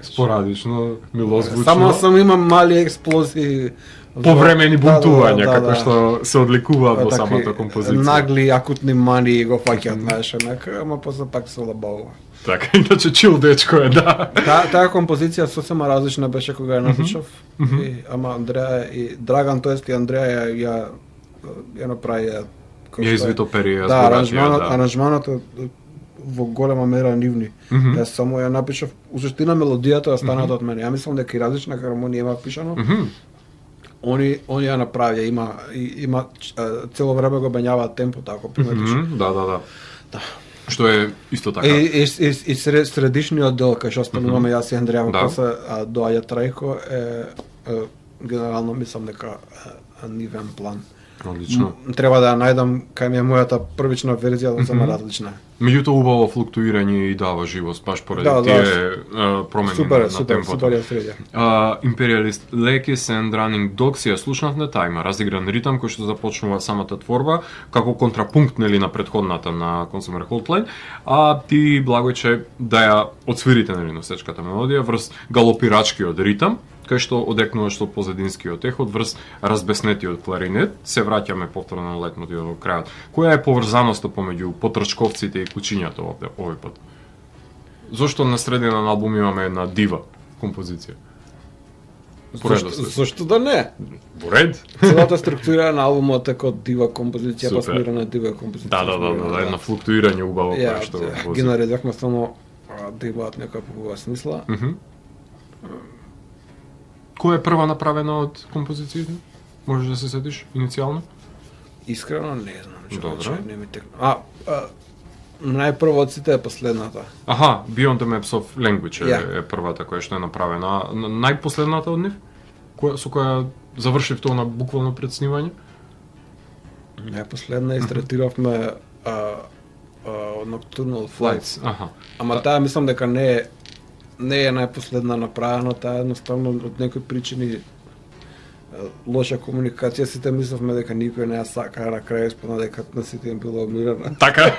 Спорадично, милозвучно. Само имам мали експлозии. Повремени бунтувања, како што се одликуваат во самата композиција. Нагли, акутни мании го фаќаат, знаеш, ама после пак се лабава. Така, иначе чил дечко е, да. Таа композиција сосема различна беше кога ја напишав. Ама Андреа и Драган, тоест и Андреа ја направи ја извито перија. Да, аранжманот во голема мера нивни. Јас само ја напишав, у суштина мелодијата останата од мене. Ја мислам дека и различна хармонија има пишано. Они ја направија, има цело време го бењаваат темпото, ако приметиш. Да. Што е исто така. И средишниот дел, кај што стануваме јас и Андреа, после доаѓа Трајко, генерално мислам дека нивен план. Одлично. Треба да ја најдам кај ми е мојата првична верзија, да сама различна. Меѓутоа убаво флуктуирање и дава живост, баш поради тие промени на темпото. Супер ја средја. Imperialist Lekis and Running Dogs ја слушнавме, таа има разигран ритам кој што започнува самата творба како контрапункт нели на претходната на Consumer Hotline, а ти Благојче да ја отсвирите нели носечката мелодија врз галопирачкиот ритам, кај што одекнуваш со позадинскиот ехот врз разбеснетиот кларинет, се враќаме повторно на лейтмотивот во крајот. Која е поврзаноста помеѓу потрчковците и кучињата овој пат? Зошто на средина на албум имаме една дива композиција? Зошто да не? Во ред. Целата структура на албумот е како дива композиција, па смирена дива композиција. Да, една флуктуирање убаво кое што вози. Ги наредавме само да имаат некоја побува смисла. Која е прва направена од композициите? Можеш да се сетиш иницијално? Искрено не знам, човече, не ми текна. Најпрво од сите е последната. Beyond the Maps of Language е првата која што е направена. Најпоследната од нив? Со која завршив тоа на буквално предснимање? Најпоследна истретиравме Nocturnal Flights. Ама таа мислам дека не е најпоследна направена, таа едноставно од некои причини лоша комуникација, сите мислевме дека никој не ја сака, на крај испадна дека на сите им било умирено. Така,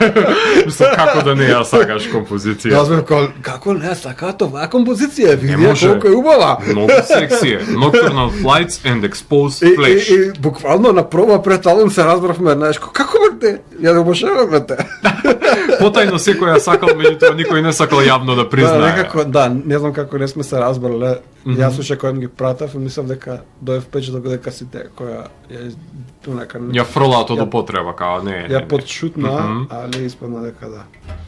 мислам, како да не ја сакаш композиција? Јас бев како не ја сака оваа композиција, види може. колку е убава. Многу секси е. Nocturnal Flights and Exposed Flesh. И буквално на проба пред албум се разбравме, знаеш, како бе, ја да обошаваме те. Потајно секој ја сакал, меѓутоа никој не сакал јавно да признае. Некако, не знам како не сме се разбрале. Јас уште кој ги пратев, мислам дека доев пече дека сите која ја тунака ја фрлаат од употреба, као не. Ја подшутна, а не испадна дека да.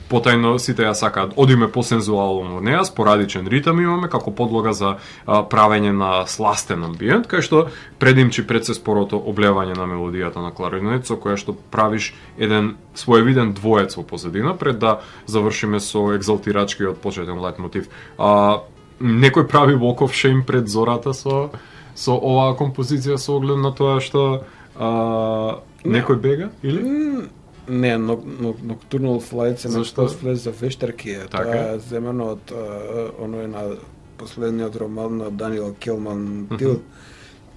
Потајно сите ја сакаат. Одиме по сензуално од неа, спорадичен ритам имаме како подлога за правење на сластен амбиент, кај што предимчи пред се спорото облевање на мелодијата на кларинет, со која што правиш еден своевиден двоец во позадина пред да завршиме со екзалтирачкиот почетен лајтмотив. Некој прави walk of shame пред зората со оваа композиција со оглед на тоа што некој бега или? Не, Nocturnal Flights е Flash за вештерки е. Тоа е земено од оној на последниот роман на Даниел Келман Тил.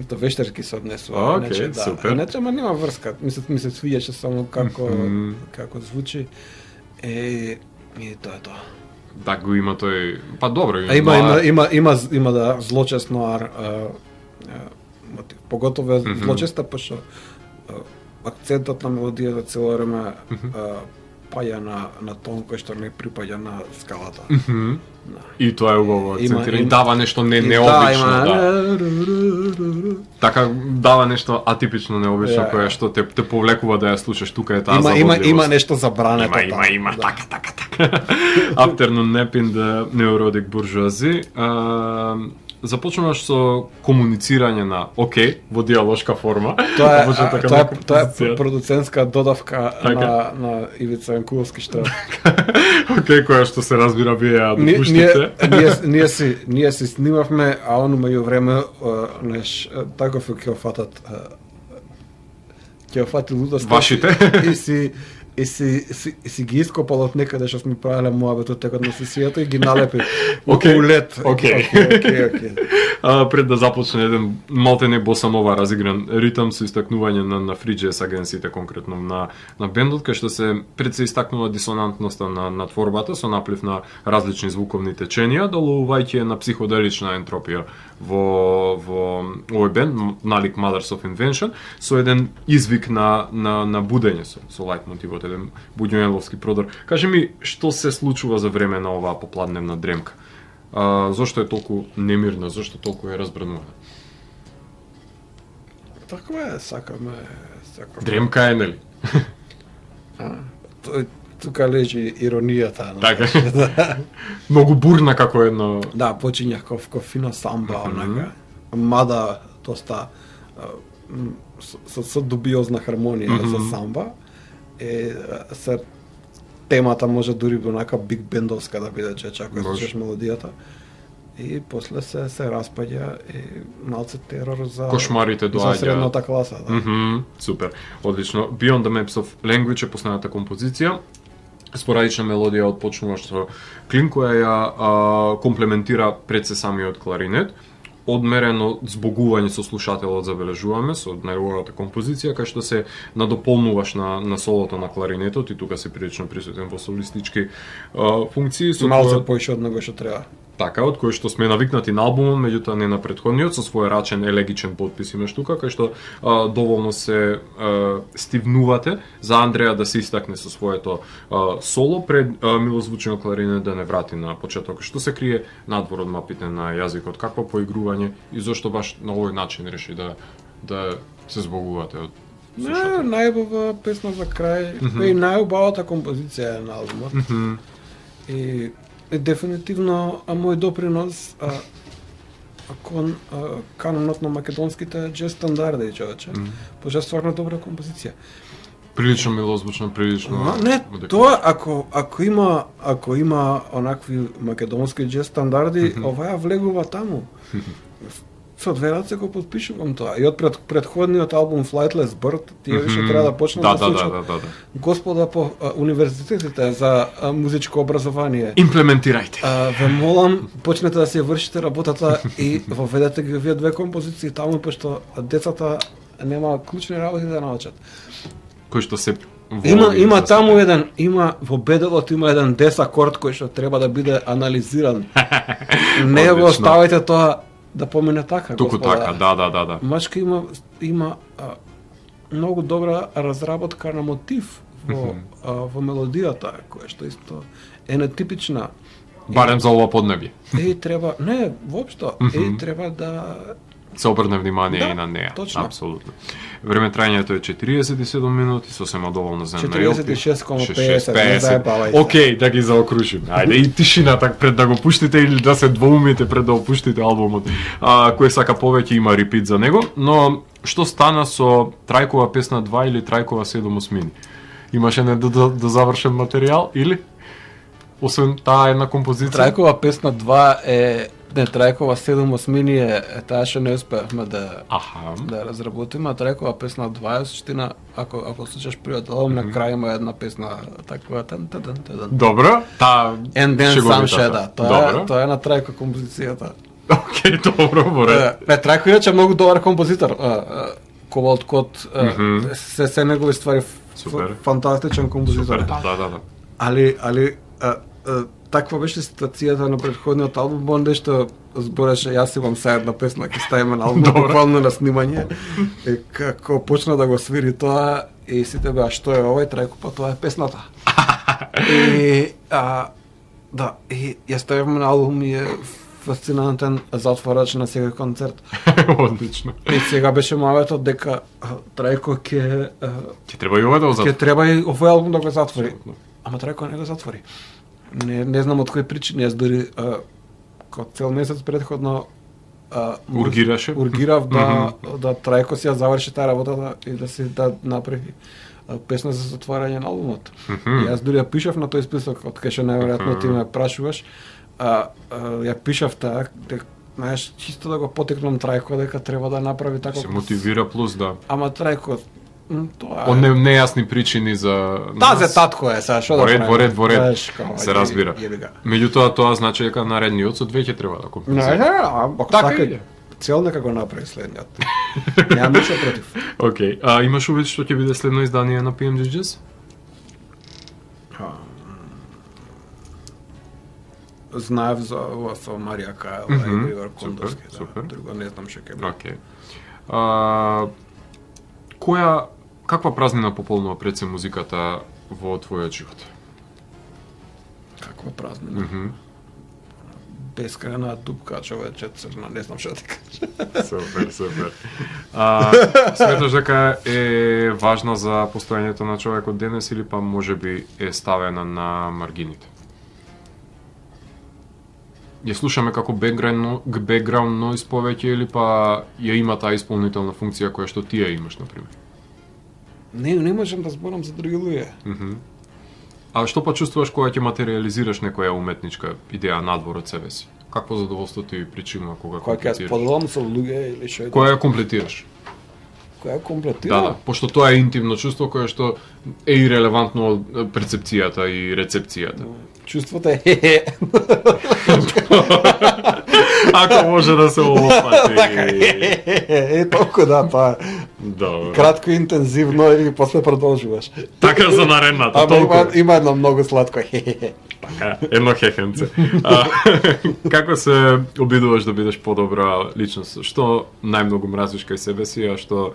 То вештерки се однесува. Океј, супер. Иначе нема врска. Ми се свиѓаше само како звучи. И тоа е тоа. Да го има тој, па добро, има да злочест ноар мотив. Поготово е злочеста, пошто акцентот на мелодијата цело време паѓа на тон кој што не припаѓа на скалата. И тоа е убаво акцентира, и дава нешто необично, Така дава нешто атипично необично кое што те повлекува да ја слушаш, тука е таа заводливост. Има нешто забрането. Има, така. Afternoon Nap in the Neurotic Bourgeoisie. Започнуваш со комуницирање на окей во диалошка форма. Тоа е продуцентска додавка на Ивица Јанкуловски штраф. Океј, која што се разбира вие ја допуштите. Ние си снимавме, а он меѓу време таков ќе фати лудост. Вашите? И си ги ископал од некаде што сме правеле муабет од текот на сесијата и ги налепи околу лед. Океј. Пред да започне еден малтене босанова разигран ритам со истакнување на free jazz агенциите конкретно на бендот, кај што се пред се истакнува дисонантноста на творбата со наплив на различни звуковни теченија, доловувајќи на психоделична ентропија во овој бенд, налик Mothers of Invention, со еден извик на будење со лајтмотивот, еден будњоеловски продор. Кажи ми, што се случува за време на оваа попладневна дремка? Зошто е толку немирна, зошто толку е разбранувана? Така е, сакаме. Дремка е, нели? Тука лежи иронијата. Така. Многу бурна како едно. Да, почиња како фина самба, онака. Мада доста со дубиозна хармонија за самба. Се темата може дури онака биг бендовска да биде чеча, ако слушаш мелодијата. И после се распаѓа и малце терор за кошмарите доаѓа. За средната класа, да. Супер, одлично. Beyond the Maps of Language е последната композиција. Спорадична мелодија отпочнува со клин која ја комплементира пред се самиот кларинет. Одмерено збогување со слушателот забележуваме со најубавата композиција, кај што се надополнуваш на солото на кларинетот и тука се прилично присутен во солистички функции. Малце поише од него што треба. Така, од кој што сме навикнати на албумот, меѓутоа не на претходниот, со свој рачен, елегичен подпис имаш тука, кај што доволно се стивнувате за Андреја да се истакне со своето соло пред милозвучниот кларинет да не врати на почеток. Што се крие надвор од мапите на јазикот, какво поигрување и зошто баш на овој начин реши да се збогувате од слушателот? Најубава песна за крај и најубавата композиција на албумот. И дефинитивно мој допринос кон канонот на македонските джез стандарди, човече. Пошто стварно добра композиција. Прилично милозвучна, прилично. Не, тоа ако има онакви македонски джез стандарди, ова ја влегува таму. со две раце го потпишувам тоа. И од предходниот албум Flightless Bird, тие више треба да почнат да слушаат господа по универзитетите за музичко образование. Имплементирајте. Ве молам, почнете да си вршите работата и воведете ги овие две композиции таму, пошто децата нема клучни работи да научат. Кој што се Има таму еден, во беделот има еден десакорд кој што треба да биде анализиран. Не го оставајте тоа да помине така, туку господа. така, да. Машка има многу добра разработка на мотив во мелодијата, која што исто е нетипична. Барем за ова поднебје. Треба, не, воопшто, треба да се обрне внимание да, и на неа. Точно. Апсолутно. Време трајањето е 47 минути, сосема доволно за 46,50, не заебавајте. Океј, да ги заокружим. Ајде, и тишина так пред да го пуштите или да се двоумите пред да го пуштите албумот. Кој сака повеќе има репит за него, но што стана со Трајкова песна 2 или Трајкова 7 осмини? Имаше да завршен материјал или? Освен таа една композиција? Трајкова песна 2 е не, Трајкова 7 осмини е таа што не успеавме да разработиме, а Трајкова песна 2 е суштина, ако слушаш првиот албум, на крај има една песна таква тан. Добро, таа And Then Some Shada. Тоа е на Трајко композицијата. Океј, добро, море. Трајко иначе многу добар композитор. Cobalt Код, се негови ствари, фантастичен композитор. Да. Али таква беше ситуацијата на претходниот албум, онде што збореше јас имам се една песна ќе ставиме на албум буквално на снимање. И како почна да го свири тоа и сите беа што е овој Трајко, па тоа е песната. И и ја ставивме на албум и е фасцинантен затворач на секој концерт. Одлично. И сега беше мавето дека Трајко ќе треба и ова да го затвори. Ќе треба и овој албум да го затвори. Ама Трајко не го затвори. Не знам од кои причини, јас дури како цел месец предходно ургирав да Трајко си ја заврши таа работа и да си да направи песна за затварање на албумот. Јас дури ја пишав на тој список, од кај што најверојатно ти ме прашуваш, ја пишав таа, знаеш, чисто да го потекнам Трајко дека треба да направи така. Се мотивира плюс, да. Ама Трајко тоа од нејасни причини за нас. Тазе татко е, сега што да правиме? Во ред, се разбира. Меѓутоа тоа значи дека наредниот со две ќе треба да компензира. Не, ако сака цел нека го направи следниот. Немам ништо против. Океј, имаш увид што ќе биде следно издание на PMG Jazz? Знаев за ова со Марија Кајла и Григор Кондовски. Супер. Друго не знам што ќе биде. Океј. Каква празнина пополнува пред се музиката во твојот живот? Каква празнина? Бескрајна дупка, човече црна, не знам што да кажа. Супер. Сметаш дека е важна за постојањето на човекот денес или па можеби е ставена на маргините? Ја слушаме како бекграунд нойз повеќе или па ја има таа исполнителна функција која што ти ја имаш, например? Не можам да зборам за други луѓе. А што па чувствуваш кога ќе материализираш некоја уметничка идеја надвор од себе си? Какво задоволство ти причинува кога комплетираш? Кога ќе споделам со луѓе или што е? Кога ја комплетираш? Кога ја комплетирам? Да, пошто тоа е интимно чувство кое што е ирелевантно од перцепцијата и рецепцијата. Чувството е ако може да се олопати. Толку да, па. Добро. Кратко, интензивно и после продолжуваш. Така за наредната, толку. Има едно многу сладко. Така, едно хехенце. Како се обидуваш да бидеш подобра личност? Што најмногу мразиш кај себе си, а што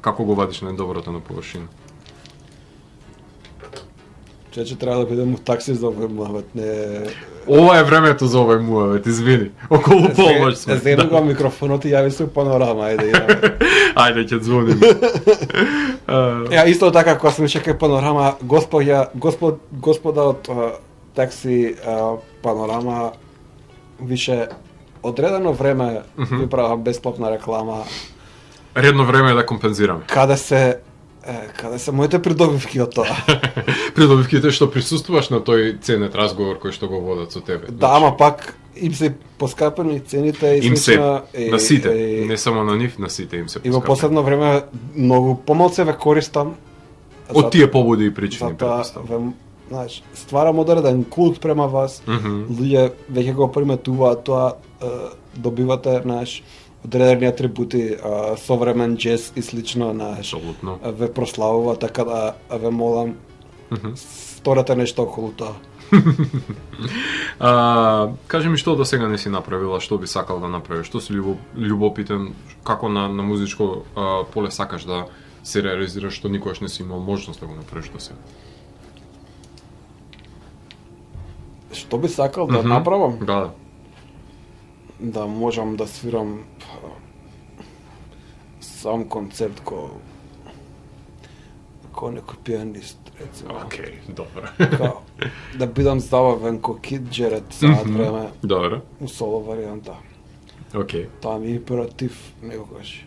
како го вадиш најдоброто на површина? Че треба да бидем в такси за овој муавет, не... Ова е времето за овој муавет, извини. Околу полноќ сме. Земи го микрофонот и јави се Панорама, ајде идеме. Ајде, ќе звоним. Ја, исто така, кога сме кај Панорама, господа од такси Панорама, више одредено време ви правам бесплатна реклама. Редно време е да компензираме. Каде се моите придобивки од тоа? Придобивките што присуствуваш на тој ценет разговор кој што го водат со тебе. Да, ама пак им се поскапени цените и Им се, слично, на сите, не само на нив, на сите им се И во поскапени. последно време многу помалку ве користам. Од тие побуди и причини, затоа претпоставувам. знаеш, стварам одреден култ према вас. Луѓе веќе го приметуваат тоа, добивате, знаеш, одредени атрибути, современ джез и слично, знаеш. Апсолутно. Ве прославува, така да ве молам, сторете нешто околу тоа. Кажи ми што до сега не си направила, што би сакал да направиш, што си љубопитен, како на музичко поле сакаш да се реализираш, што никогаш не си имал можност да го направиш до сега? Што би сакал да направам? Да. Да можам да свирам сам концерт кој некој пианист, рецимо. Океј, добро. Као, да бидам забавен ко Кид Джерет саат време Добро. у соло варијанта. Океј. Тоа ми е императив некогаш.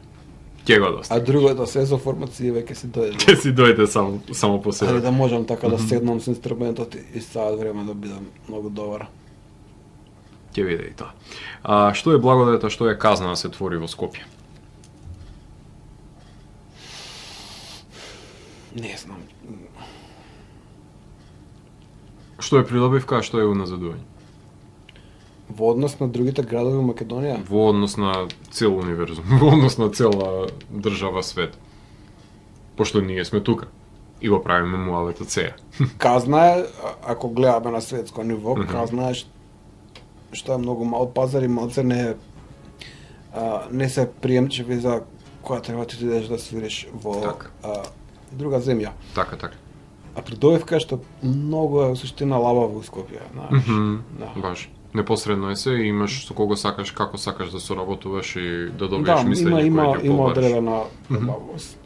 Ќе го доста. А другото се со формација веќе си дојде. Ќе си дојде само по себе. Али да можам така да седнам со инструментот и саат време да бидам многу добар. Ќе биде и тоа. Што е благодета, што е казна да се твори во Скопје? Не знам. Што е придобивка, а што е уназадување? Во однос на другите градови во Македонија, Во однос на цел универзум, во однос на цела држава свет. Пошто ние сме тука и го правиме муавето цеја. казна е, ако гледаме на светско ниво, казна е што е многу мал пазар и малце не се приемчиви за која треба ти идеш да свириш во Така. друга земја. Така, така. А придобивка е што многу е суштина лаба во Скопје, знаеш. Да. Баш. Непосредно е се, имаш со кого сакаш, како сакаш да соработуваш и да добиеш Да, мислење има кое ќе побариш. одредена лабавост.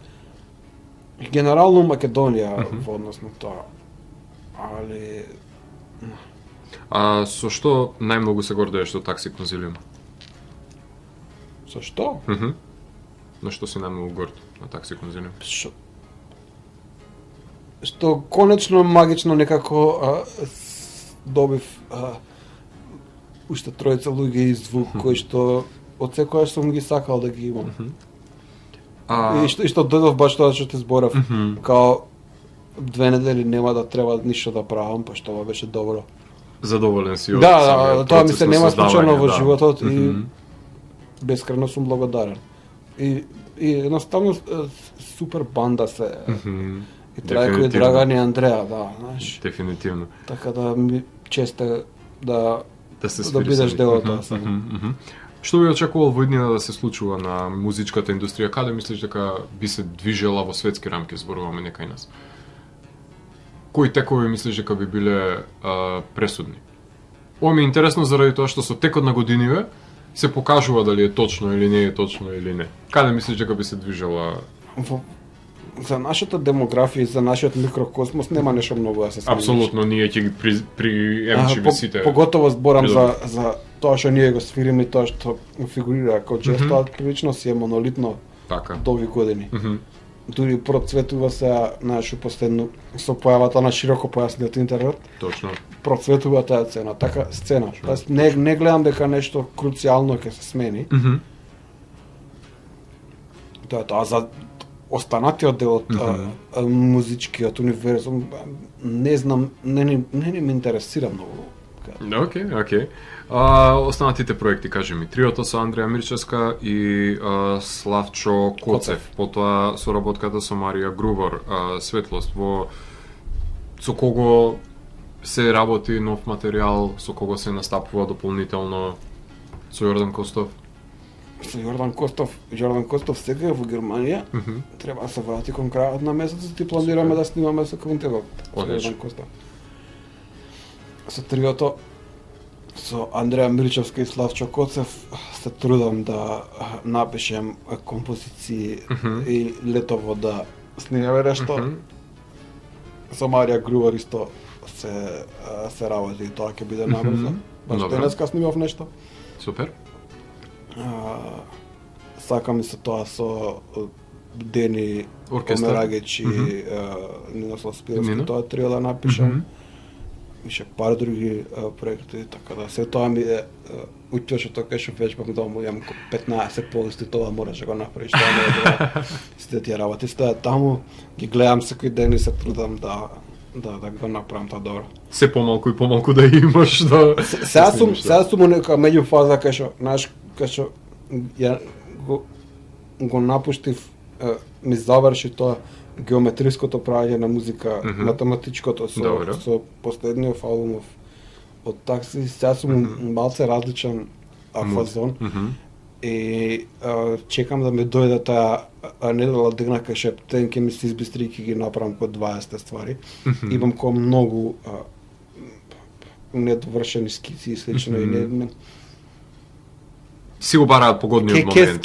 Генерално Македонија во однос на тоа. Али Со што најмногу се гордееш со такси конзилиум? со што? На што си најмногу горд на такси конзилиум? Што конечно магично некако добив уште тројца луѓе и звук кои што од секојаш сум ги сакал да ги имам. И што дојдов баш тоа што ти зборав, као 2 недели нема да треба ништо да правам, па што ова беше добро. Задоволен си од Да, самиот тоа ми процес се на нема создавање, случајно во да. животот и бескрајно сум благодарен. И едноставно супер банда се. И Трајко и Драган и Андреа, да, знаеш. Дефинитивно. Така да ми честе да се да свири бидеш со дел од нив. тоа. Што би очекувал во иднина да се случува на музичката индустрија? Каде мислиш дека би се движела во светски рамки, зборуваме некај нас? Кои текови мислиш дека би биле пресудни? Ова ми е интересно заради тоа што со текот на годиниве се покажува дали е точно или не е точно или не. Каде мислиш дека би се движела? За нашата демографија и за нашиот микрокосмос нема нешто многу да се смени. Апсолутно, ние ќе ги приемчиме сите. Поготово зборам за тоа што ние го свириме и тоа што фигурира како джез, тоа прилично си е монолитно Така. до овие години. Дури процветува се, знаеш, последно со појавата на широко појасниот интернет, Точно. процветува таа сцена. Тоест не гледам дека нешто круцијално ќе се смени. Тоа за останатиот дел од музичкиот универзум не знам, не ме интересира многу. Океј. Останатите проекти, кажи ми, триото со Андреја Мирчевска и Славчо Коцев, потоа соработката со Марија Грубор, Светлост, со кого се работи нов материјал, со кого се настапува дополнително, со Јордан Костов? Со Јордан Костов сега е во Германија. Треба да се врати кон крајот на месецот и планираме да снимаме со Квинтегот. Со Јордан Костов. Со триото со Андреја Мирчевска и Славчо Коцев се трудам да напишем композиции и летово да снимаме нешто. Со Марија Грубор исто се работи и тоа ќе биде набрзо. Баш денеска снимав нешто. Супер. Сакам и со тоа со Дени Омерагич и Нинослав Спировски, тоа трио да напишам. имаше пар други проекти, така да се тоа ми е утвеше тоа кај што веќе дома, имам 15 полисти, тоа мораш да го направиш, тоа не е добро. Сите тие работи стојат таму, ги гледам секој ден и се трудам да го направам тоа добро. Се помалку и помалку да имаш да. Сега сум у нека меѓу фаза кај што, знаеш, кај што ја го напуштив, ми заврши тоа геометриското правење на музика, математичкото со последниот албумов од такси, сега сум малце различен фазон и чекам да ме дојде таа недела дена кај Шептен, ке ми се избистри и ги направам ко 20 ствари. Имам ко многу недовршени скици и слично и не си го бараат погодниот момент.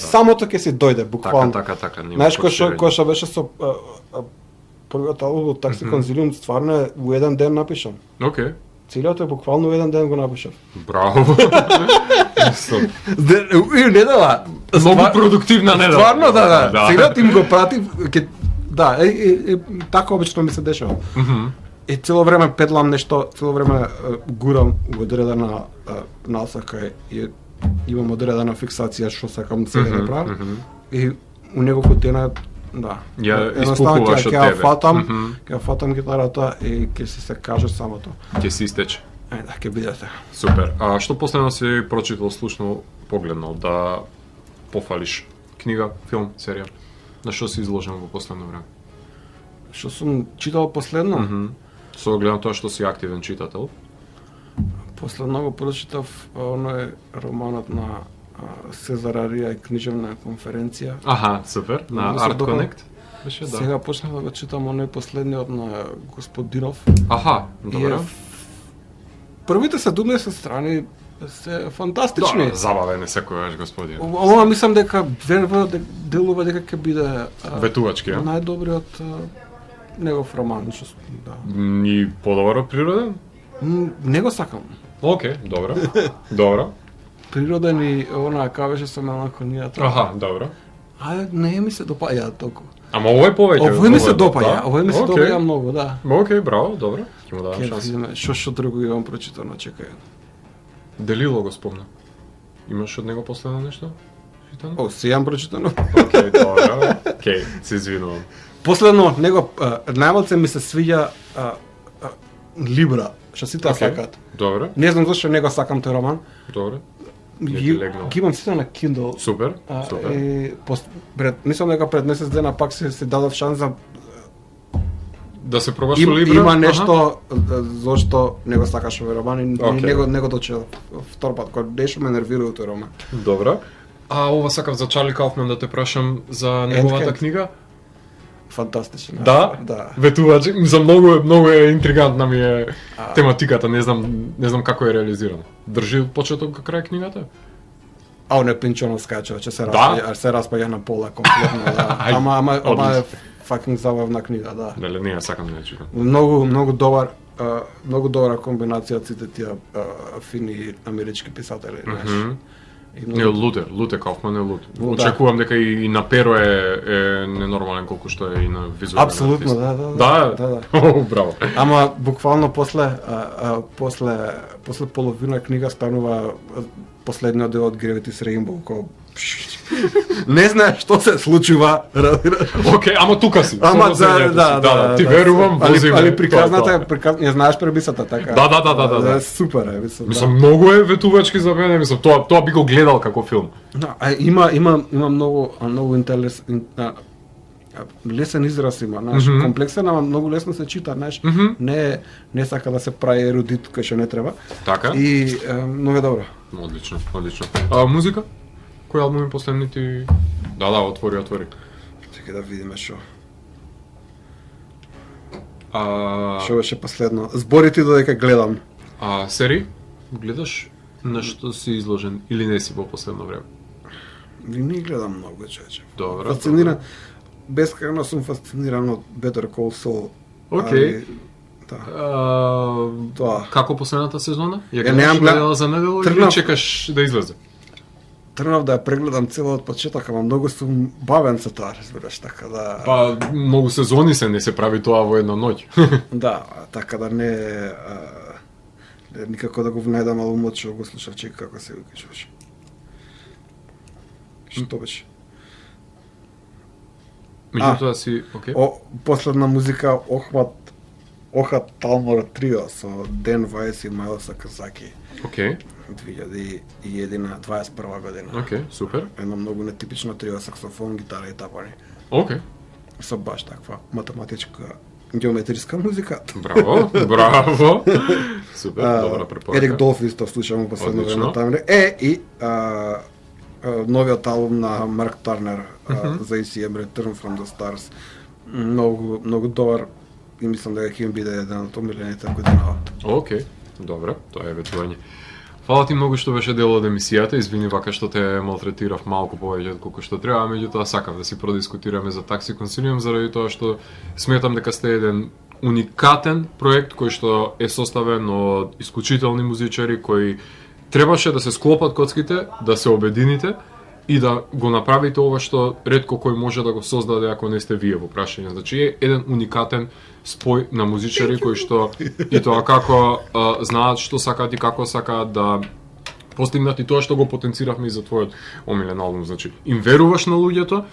Самото ќе си дојде, буквално. Така. Знаеш, кој што беше со првиот албум од Такси Конзилиум, стварно во еден ден напишам. Океј. Целиот е буквално во еден ден го напишав. Браво. Недела. Многу продуктивна недела. Стварно, да. Целиот им го пратив, да, така обично ми се дешава. И цело време петлам нешто, цело време гурам во одредена насака и имам одредена фиксација што сакам сега да правам. И у неколку дена, да. Ја испукуваш од тебе. Ќе фатам гитарата и ќе се каже само тоа. Ќе се истече. Да, ќе бидете. Супер. А што последно си прочитал, слушнал, погледнал да пофалиш? Книга, филм, серија? На што си изложен во последно време? Што сум читал последно? Со оглед на тоа што си активен читател. Последно го прочитав оној романот на Сезар Арија и книжевна конференција. Аха, супер. На Art Connect. Беше, да. Сега почнав да го читам оној последниот на Господинов. Аха, добро. Првите 17 страни се фантастични. Да, забавен е секојаш, господин. Ова мислам дека верва делува дека ќе биде ветувачки, а? Најдобриот негов роман, да. И подобро природен? Не го сакам. Океј, добро. Природен и она кавеше со меланхолијата. Аха, добро. Не ми се допаѓа толку. Ама овој повеќе. Овој ми се допаѓа многу, да. Океј, браво, добро. Ќе му дадам шанс. Што друго имам прочитано, чекај. Делило го спомна. Имаш од него последно нешто? Читано? Си имам прочитано. Океј, добро. Океј, се извинувам. Последно него најмалце ми се свиѓа Либра, што сите сакаат. Добро. Не знам зашто него сакам тој роман. Добро. Ги имам сите на Kindle. Супер. И мислам дека пред месец дена пак се дадов шанса да се пробаш со Либра. Има нешто зашто него сакаш овој роман и него дочел втор пат, кога беше ме нервирал тој роман. Добро. А ова сакав за Чарли Кауфман да те прашам за неговата книга. Фантастично. Да. Ветувач, за многу е интригантна ми е тематиката, не знам како е реализирана. Држи почеток кај крај книгата? Не Пинчоновска човече се распаѓа на пола комплетно, да. Ама е факинг забавна книга, да. Нели, не ја сакам да ја читам. Многу добра комбинација од сите тие фини амерички писатели, знаеш. Лут е Кауфман е лут. Очекувам дека и на перо е ненормален колку што е и на визуелен. Апсолутно, да. Браво. Ама буквално после половина книга станува последниот дел од Gravity's Rainbow, не знаеш што се случува. Океј, ама тука си. Ама да, ти верувам, возиме. Али приказната ја знаеш пребисата така. Да. Супер е, мислам многу е ветувачки за мене, мислам тоа би го гледал како филм. Има многу лесен израз има, знаеш, комплексен, ама многу лесно се чита, знаеш. Не сака да се прави ерудит кај што не треба. Така. И многу е добро. Одлично. Музика? Кои албуми последните? Да, отвори. Чекај да видиме што. Што беше последно? Збори ти додека гледам. Сери? Гледаш на што си изложен или не си во последно време? Не гледам многу, човече. Добро. Фасциниран. Бескрајно сум фасциниран од Better Call Saul. Океј. Тоа. Како последната сезона? Ја немам гледала за недела или чекаш да излезе? тренав да ја прегледам цело од почеток, ама многу сум бавен со тоа, разбираш, така да... Па, многу сезони се, не се прави тоа во една ноќ. Да, така да не... никако да го внајдам албумот што го слушав, чека како се викаш. Што беше? Меѓутоа си, окей. Последна музика Охат Талмор Трио со Ден Вајс и Мајлса Казаки. Окей. 2021 година. Окей, супер. Едно многу нетипично трио, саксофон, гитара и тапани. Окей. Со баш таква математичка геометриска музика. Браво, браво. Супер, добра препорака. Ерик Долф исто слушам последно време таму. И новиот албум на Марк Тарнер за ECM Return from the Stars. Многу добар и мислам дека ќе биде еден од омилените годинава. Окей, добро, тоа е ветување. Фала ти многу што беше дел од емисијата, извини вака што те малтретирав малку повеќе од колку што треба, меѓутоа сакав да си продискутираме за Taxi Consilium заради тоа што сметам дека сте еден уникатен проект кој што е составен од исклучителни музичари кои требаше да се склопат коцките, да се обедините и да го направите ова што ретко кој може да го создаде ако не сте вие во прашање. Значи е еден уникатен спој на музичари кои што и тоа како знаат што сакаат и како сакаат да постигнат и тоа што го потенциравме и за твојот омилен албум. Значи, им веруваш на луѓето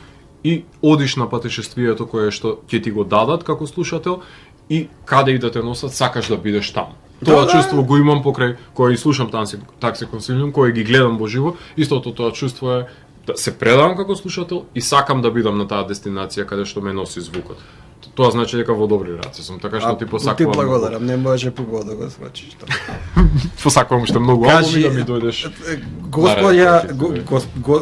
и одиш на патешествието кое што ќе ти го дадат како слушател и каде и да те носат, сакаш да бидеш таму. Тоа чувство го имам покрај кој слушам Taxi Consilium, кој ги гледам во живо, истото тоа чувство е да се предавам како слушател и сакам да бидам на таа дестинација каде што ме носи звукот. Тоа значи дека во добри раце сум, така што ти посакувам. Ти благодарам, не може побоа да го свачиш тоа. Посакувам уште многу албуми да ми дојдеш.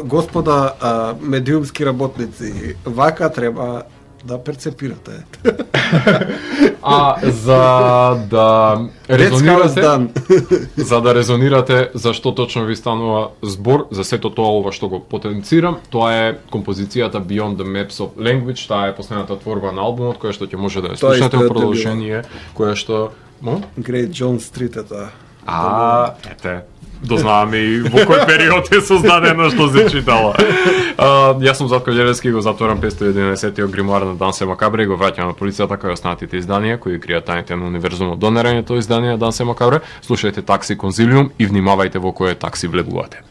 Господа медиумски работници, вака треба да перцепирате. За да резонирате зашто точно ви станува збор за сето тоа ова што го потенцирам, тоа е композицијата Beyond the Maps of Language, таа е последната творба на албумот која што ќе може да ја слушнете во продолжение, која што Great John Street ета. Ете, дознаваме и во кој период е создадено што се читало. Јас сум Затко Ѓелевски, го затворам 511-тиот гримуар на Дансе Макабре и го враќам на полицијата кај останатите изданија кои кријат тајните на универзумот до наредното издание на Дансе Макабре. Слушајте Taxi Consilium и внимавајте во кој такси влегувате.